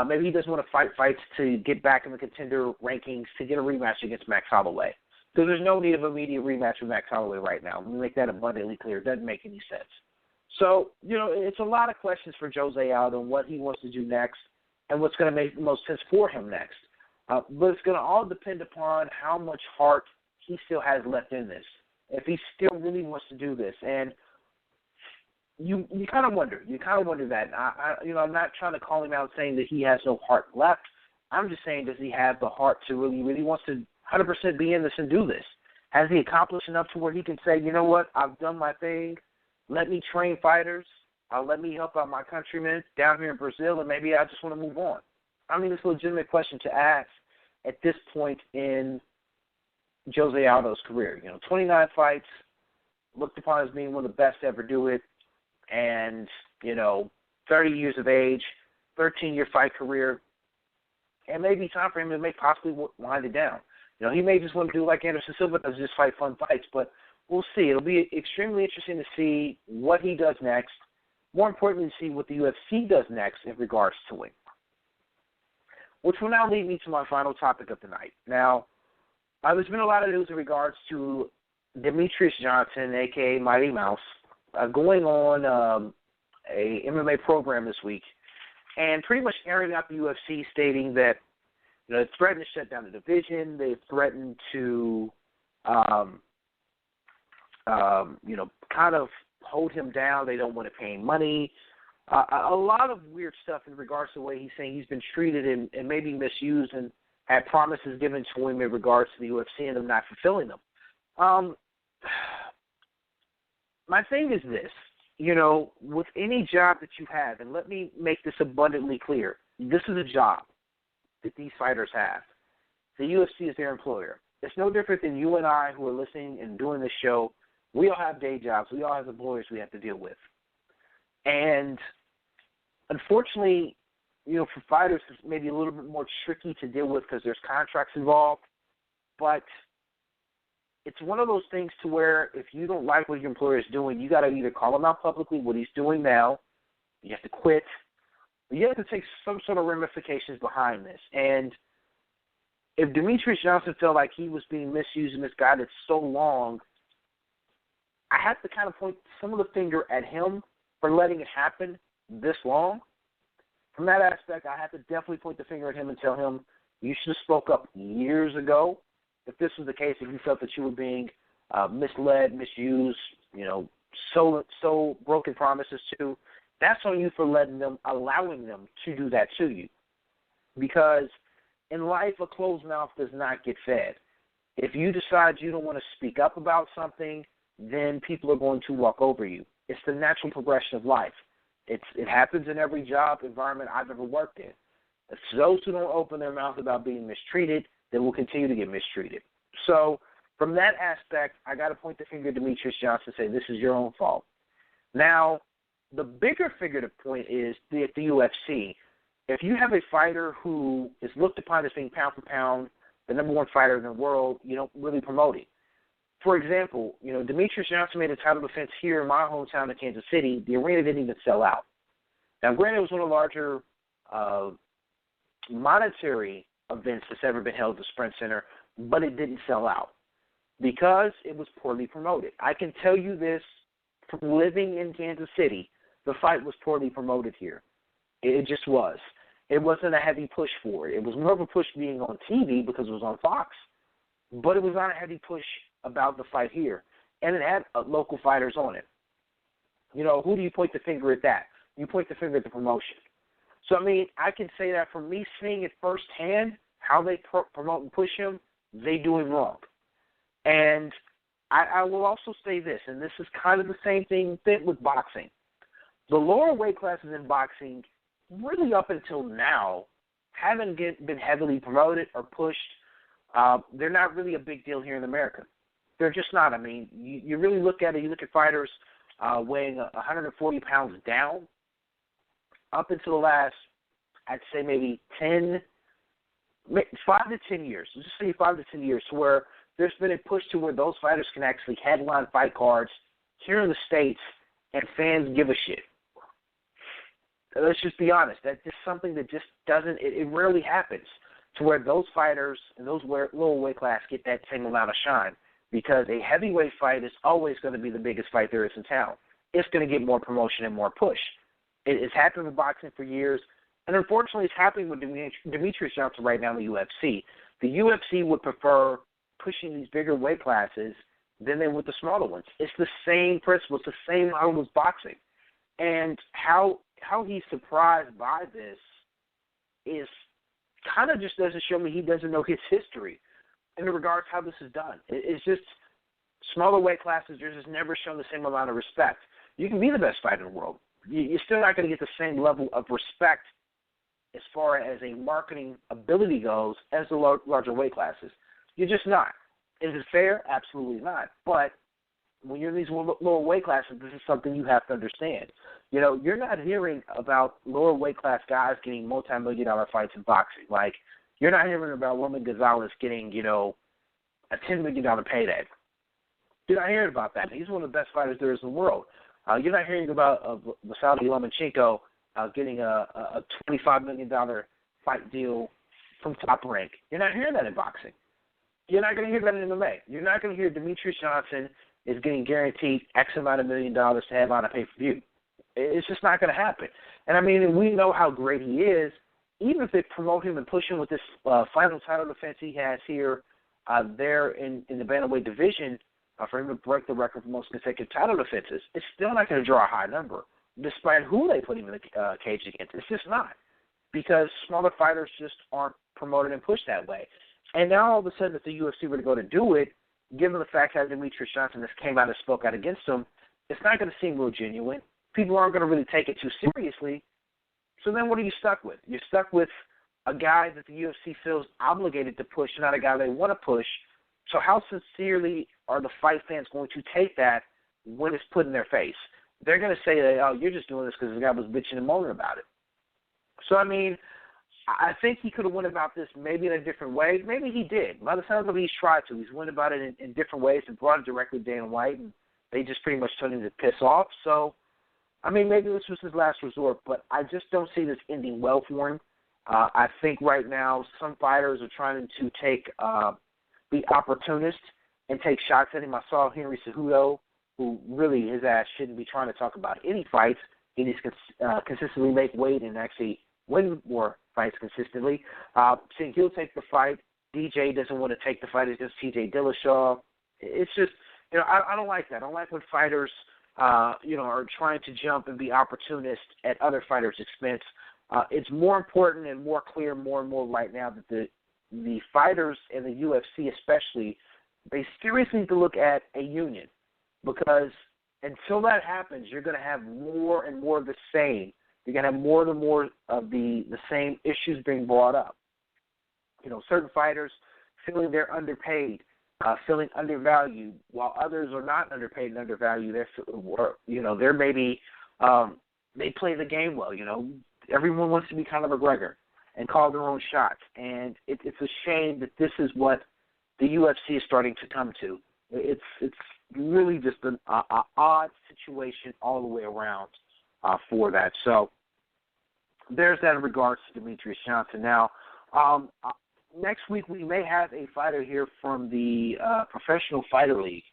maybe he doesn't want to fight fights to get back in the contender rankings to get a rematch against Max Holloway. Because there's no need of immediate rematch with Max Holloway right now. Let me make that abundantly clear. It doesn't make any sense. So, you know, it's a lot of questions for Jose Aldo and what he wants to do next and what's going to make the most sense for him next. But it's going to all depend upon how much heart he still has left in this, if he still really wants to do this. And you kind of wonder. You kind of wonder that. I'm not trying to call him out saying that he has no heart left. I'm just saying, does he have the heart to really wants to 100% be in this and do this? Has he accomplished enough to where he can say, you know what, I've done my thing. Let me train fighters. Let me help out my countrymen down here in Brazil, and maybe I just want to move on. I mean, it's a legitimate question to ask at this point in Jose Aldo's career. 29 fights, looked upon as being one of the best to ever do it, and, 30 years of age, 13-year fight career, and maybe time for him to possibly wind it down. He may just want to do like Anderson Silva does, just fight fun fights, but we'll see. It'll be extremely interesting to see what he does next. More importantly, to see what the UFC does next in regards to him. Which will now lead me to my final topic of the night. Now, there's been a lot of news in regards to Demetrius Johnson, a.k.a. Mighty Mouse, going on a MMA program this week and pretty much airing out the UFC, stating that they threatened to shut down the division. They threatened to, kind of hold him down. They don't want to pay him money. A lot of weird stuff in regards to the way he's saying he's been treated and maybe misused and had promises given to him in regards to the UFC and them not fulfilling them. My thing is this, with any job that you have, and let me make this abundantly clear, this is a job that these fighters have. The UFC is their employer. It's no different than you and I who are listening and doing this show. We all have day jobs. We all have employers we have to deal with. And unfortunately, for fighters, it's maybe a little bit more tricky to deal with because there's contracts involved. But it's one of those things to where if you don't like what your employer is doing, you got to either call him out publicly, what he's doing now, you have to quit, or you have to take some sort of ramifications behind this. And if Demetrius Johnson felt like he was being misused and misguided so long, I have to kind of point some of the finger at him for letting it happen this long. From that aspect, I have to definitely point the finger at him and tell him, you should have spoke up years ago. If this was the case, if you felt that you were being misled, misused, so broken promises to, that's on you for allowing them to do that to you. Because in life, a closed mouth does not get fed. If you decide you don't want to speak up about something, then people are going to walk over you. It's the natural progression of life. It happens in every job environment I've ever worked in. It's those who don't open their mouth about being mistreated, they will continue to get mistreated. So from that aspect, I got to point the finger at Demetrius Johnson and say, this is your own fault. Now, the bigger finger to point is the UFC. If you have a fighter who is looked upon as being pound for pound, the number one fighter in the world, you don't really promote it. For example, Demetrius Johnson made a title defense here in my hometown of Kansas City. The arena didn't even sell out. Now, granted, it was one of the larger monetary events that's ever been held at the Sprint Center, but it didn't sell out because it was poorly promoted. I can tell you this from living in Kansas City, the fight was poorly promoted here. It just was. It wasn't a heavy push for it. It was more of a push being on TV because it was on Fox, but it was not a heavy push about the fight here, and it had local fighters on it. Who do you point the finger at that? You point the finger at the promotion. So, I can say that from me seeing it firsthand, how they promote and push him, they do him wrong. And I will also say this, and this is kind of the same thing with boxing. The lower weight classes in boxing, really up until now, haven't been heavily promoted or pushed. They're not really a big deal here in America. They're just not. I mean, you really look at it, you look at fighters weighing 140 pounds down, up until the last, I'd say maybe 5 to 10 years. Let's just say 5 to 10 years, to where there's been a push to where those fighters can actually headline fight cards here in the States, and fans give a shit. Let's just be honest. That's just something that just doesn't, it rarely happens, to where those fighters in those lower weight class get that same amount of shine, because a heavyweight fight is always going to be the biggest fight there is in town. It's going to get more promotion and more push. It's happened with boxing for years, and unfortunately it's happening with Demetrius Johnson right now in the UFC. The UFC would prefer pushing these bigger weight classes than they would the smaller ones. It's the same principle. It's the same model as boxing. And how he's surprised by this is kind of just doesn't show me he doesn't know his history in regards to how this is done. It's just smaller weight classes, you're just never shown the same amount of respect. You can be the best fighter in the world. You're still not going to get the same level of respect as far as a marketing ability goes as the larger weight classes. You're just not. Is it fair? Absolutely not. But when you're in these lower weight classes, this is something you have to understand. You know, you're not hearing about lower weight class guys getting multi-million-dollar fights in boxing. Like, you're not hearing about Roman Gonzalez getting, you know, a $10 million payday. You're not hearing about that. He's one of the best fighters there is in the world. You're not hearing about Vasily Lomachenko getting a $25 million fight deal from Top Rank. You're not hearing that in boxing. You're not going to hear that in MMA. You're not going to hear Demetrius Johnson is getting guaranteed X amount of $1 million to headline a pay-per-view. It's just not going to happen. And, I mean, we know how great he is. Even if they promote him and push him with this final title defense he has here, there in the bantamweight division, for him to break the record for most consecutive title defenses, it's still not going to draw a high number, despite who they put him in the cage against. It's just not, because smaller fighters just aren't promoted and pushed that way. And now all of a sudden, if the UFC were to go to do it, given the fact that Demetrius Johnson just came out and spoke out against him, it's not going to seem real genuine. People aren't going to really take it too seriously. So then what are you stuck with? You're stuck with a guy that the UFC feels obligated to push, not a guy they want to push. So how sincerely are the fight fans going to take that when it's put in their face? They're going to say, that, oh, you're just doing this because the guy was bitching and moaning about it. So, I mean, I think he could have went about this maybe in a different way. Maybe he did. By the sounds of it, he's tried to. He's went about it in different ways and brought it directly to Dana White, and they just pretty much told him to piss off. So, I mean, maybe this was his last resort, but I just don't see this ending well for him. I think right now some fighters are trying to be opportunists and take shots at him. I saw Henry Cejudo, who really his ass shouldn't be trying to talk about any fights. He needs to consistently make weight and actually win more fights consistently. Saying he'll take the fight. DJ doesn't want to take the fight against TJ Dillashaw. It's just, you know, I don't like that. I don't like when fighters, are trying to jump and be opportunists at other fighters' expense. It's more important and more clear more and more right now that the fighters in the UFC especially, they seriously need to look at a union, because until that happens, you're going to have more and more of the same. You're going to have more and more of the same issues being brought up. You know, certain fighters feeling they're underpaid, feeling undervalued, while others are not underpaid and undervalued. They're maybe they play the game well. You know, everyone wants to be Conor McGregor and call their own shots, and it's a shame that this is what the UFC is starting to come to. It's really just an odd situation all the way around for that. So there's that in regards to Demetrius Johnson. Now, next week we may have a fighter here from the Professional Fighter League.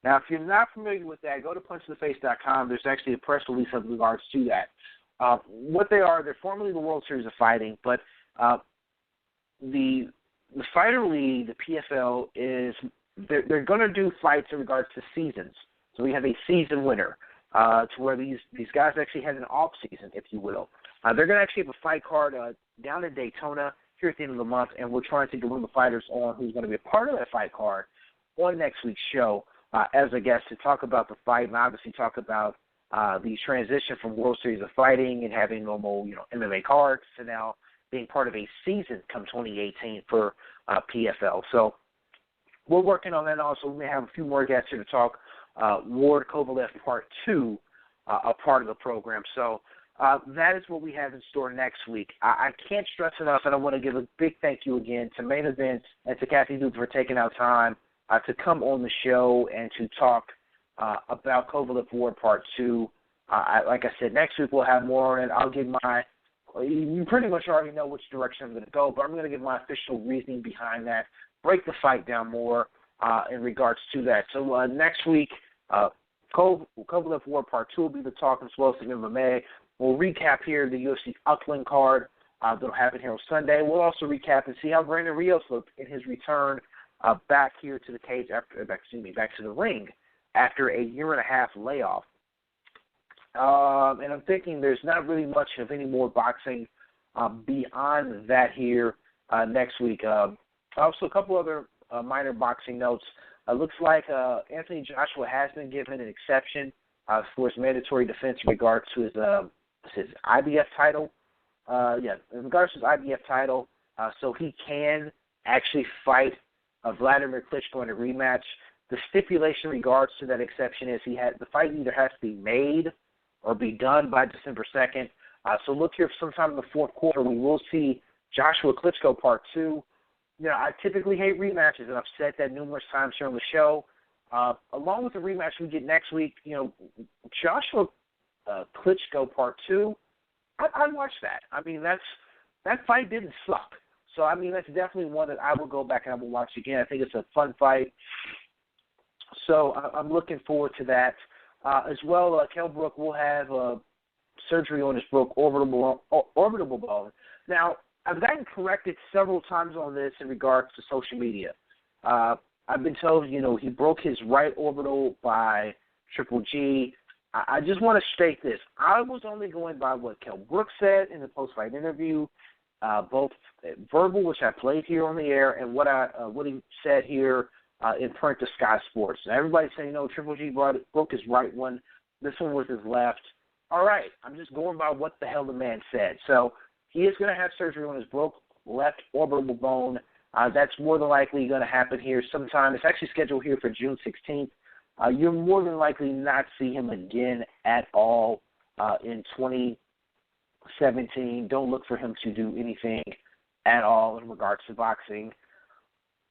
Now, if you're not familiar with that, go to punchtotheface.com. There's actually a press release in regards to that. What they are, they're formerly the World Series of Fighting, but the Fighter League, the PFL, they're going to do fights in regards to seasons. So we have a season winner, to where these guys actually had an off season, if you will. They're going to actually have a fight card down in Daytona here at the end of the month, and we're trying to get one of the fighters on who's going to be a part of that fight card on next week's show. as a guest to talk about the fight and obviously talk about the transition from World Series of Fighting and having normal, MMA cards to now being part of a season come 2018 for PFL. So we're working on that also. We may have a few more guests here to talk Ward Kovalev Part II, a part of the program. So that is what we have in store next week. I can't stress enough, and I want to give a big thank you again to Main Events and to Kathy Duva for taking out time to come on the show and to talk about Kovalev Ward Part II. Like I said, next week we'll have more on it. I'll give you pretty much already know which direction I'm going to go, but I'm going to give my official reasoning behind that, break the fight down more in regards to that. So next week, Kovalev Ward Part II will be the talk explosive MMA. We'll recap here the UFC Upland card. They'll have it here on Sunday. We'll also recap and see how Brandon Rios looked in his return back here to the cage back to the ring after a year-and-a-half layoff. And I'm thinking there's not really much of any more boxing beyond that here next week. Also, a couple other minor boxing notes. Looks like Anthony Joshua has been given an exception for his mandatory defense in regards to his IBF title. In regards to his IBF title, so he can actually fight Vladimir Klitschko in a rematch. The stipulation in regards to that exception is the fight either has to be made or be done by December 2nd. So look here sometime in the fourth quarter. We will see Joshua Klitschko Part 2. I typically hate rematches, and I've said that numerous times here on the show. Along with the rematch we get next week, Joshua Klitschko Part 2, I'd watch that. I mean, that fight didn't suck. So, I mean, that's definitely one that I will go back and I will watch again. I think it's a fun fight. So I'm looking forward to that. As well, Kell Brook will have surgery on his broke orbital bone. Now, I've gotten corrected several times on this in regards to social media. I've been told, he broke his right orbital by Triple G. I just want to state this. I was only going by what Kell Brook said in the post-fight interview, both verbal, which I played here on the air, and what he said here in print to Sky Sports. And everybody's saying, Triple G broke his right one. This one was his left. All right, I'm just going by what the hell the man said. So he is going to have surgery on his broke left orbital bone. That's more than likely going to happen here sometime. It's actually scheduled here for June 16th. You'll more than likely not see him again at all in 2017. Don't look for him to do anything at all in regards to boxing.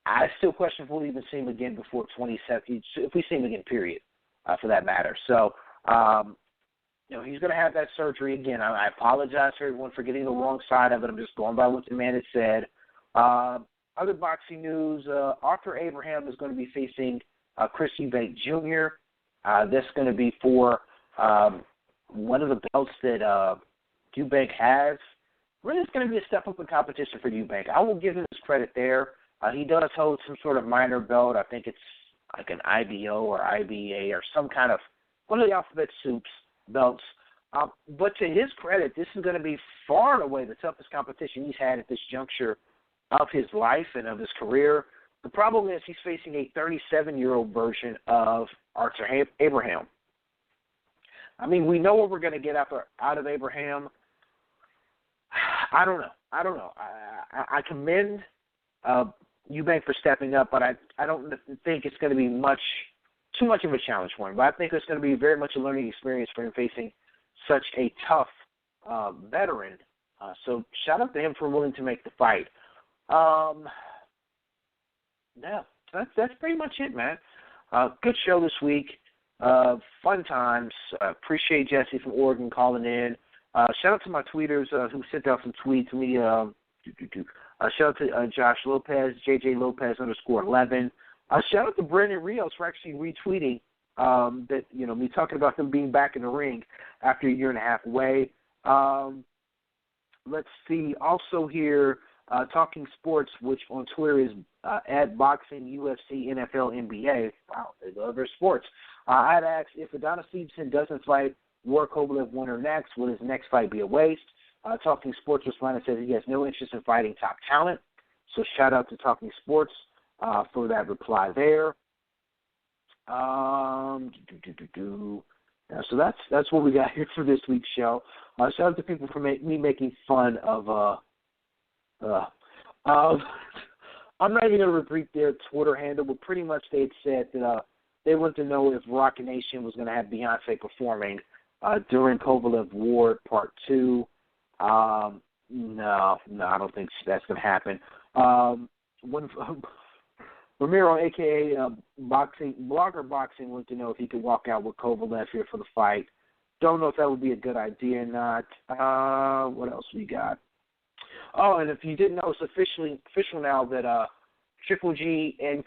I still question if we'll even see him again before 2017, if we see him again, period, for that matter. So, he's going to have that surgery again. I apologize to everyone for getting the wrong side of it. I'm just going by what the man had said. Other boxing news, Arthur Abraham is going to be facing Chris Eubank Jr. This is going to be for one of the belts that Eubank has. Really, it's going to be a step up in competition for Eubank. I will give him his credit there. He does hold some sort of minor belt. I think it's like an IBO or IBA or some kind of one of the alphabet soups belts. But to his credit, this is going to be far and away the toughest competition he's had at this juncture of his life and of his career. The problem is he's facing a 37-year-old version of Arthur Abraham. I mean, we know what we're going to get out of Abraham. I don't know. I commend Eubank for stepping up, but I don't think it's going to be too much of a challenge for him. But I think it's going to be very much a learning experience for him facing such a tough veteran. So shout out to him for willing to make the fight. Yeah, that's pretty much it, man. Good show this week. Fun times. Appreciate Jesse from Oregon calling in. Shout out to my tweeters who sent out some tweets to me. Shout out to Josh Lopez, JJ Lopez _11. Shout out to Brandon Rios for actually retweeting that, me talking about them being back in the ring after a year and a half away. Let's see. Also here, Talking Sports, which on Twitter is at Boxing, UFC, NFL, NBA. Wow, they love their sports. I had asked if Adonis Stevenson doesn't fight Ward Kovalev winner next, will his next fight be a waste? Talking Sports responded and says he has no interest in fighting top talent. So shout out to Talking Sports for that reply there. Yeah, so that's what we got here for this week's show. Shout out to people for me making fun of. I'm not even going to repeat their Twitter handle, but pretty much they had said that they wanted to know if Rock Nation was going to have Beyonce performing during Kovalev Part II. No, I don't think that's going to happen. When Ramiro, a.k.a. Blogger Boxing, wanted to know if he could walk out with Kovalev here for the fight. Don't know if that would be a good idea or not. What else we got? Oh, and if you didn't know, it's official now that Triple G and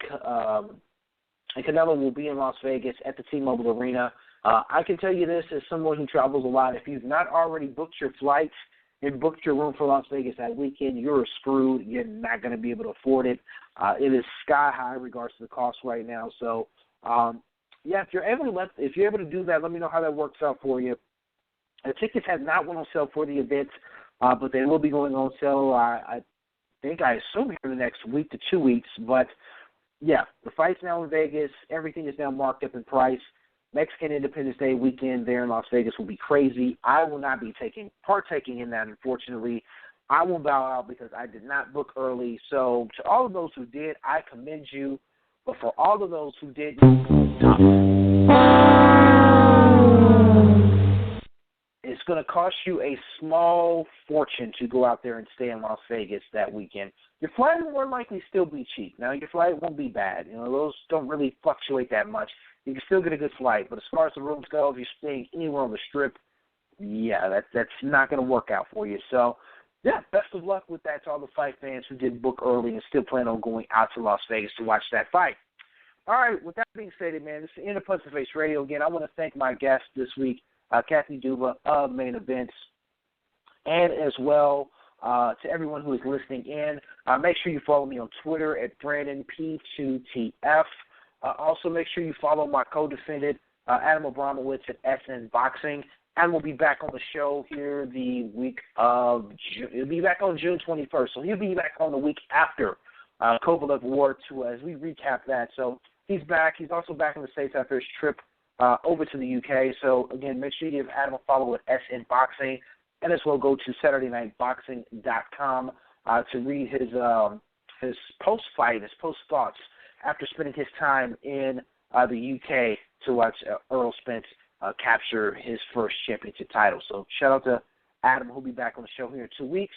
Canelo will be in Las Vegas at the T-Mobile Arena. I can tell you this as someone who travels a lot. If you've not already booked your flights and booked your room for Las Vegas that weekend, you're screwed. You're not going to be able to afford it. It is sky high in regards to the cost right now. So, if you're able to do that, let me know how that works out for you. The tickets have not went on sale for the event, but they will be going on sale. I assume here in the next week to 2 weeks. But yeah, the fight's now in Vegas. Everything is now marked up in price. Mexican Independence Day weekend there in Las Vegas will be crazy. I will not be partaking in that, unfortunately. I will bow out because I did not book early. So to all of those who did, I commend you. But for all of those who didn't, it's going to cost you a small fortune to go out there and stay in Las Vegas that weekend. Your flight will more likely still be cheap. Now, your flight won't be bad. Those don't really fluctuate that much. You can still get a good flight. But as far as the rooms go, if you're staying anywhere on the Strip, that's not going to work out for you. So, best of luck with that to all the fight fans who did book early and still plan on going out to Las Vegas to watch that fight. All right, with that being stated, man, this is the end of Punch to Face Radio. Again, I want to thank my guest this week, Kathy Duva of Main Events, and as well to everyone who is listening in. Make sure you follow me on Twitter at BrandonP2TF. Also, make sure you follow my co-defendant, Adam Abramowitz at SN Boxing. And we'll be back on the show here the week of June. He'll be back on June 21st. So he'll be back on the week after Kovalev Part II as we recap that. So he's back. He's also back in the States after his trip over to the UK. So, again, make sure you give Adam a follow at SN Boxing. And as well go to SaturdayNightBoxing.com to read his post-fight, his post-thoughts after spending his time in the UK to watch Earl Spence capture his first championship title. So shout out to Adam, who'll be back on the show here in 2 weeks.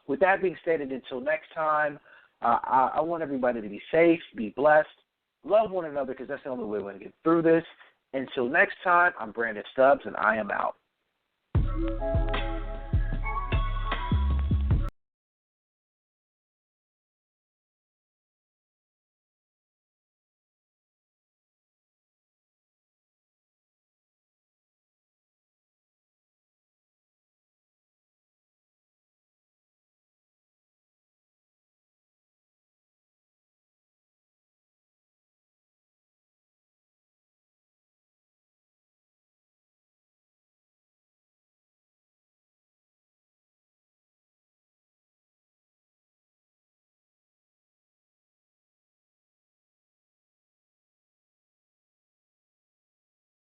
With that being stated, until next time, I want everybody to be safe, be blessed, love one another, because that's the only way we're going to get through this. Until next time, I'm Brandon Stubbs, and I am out.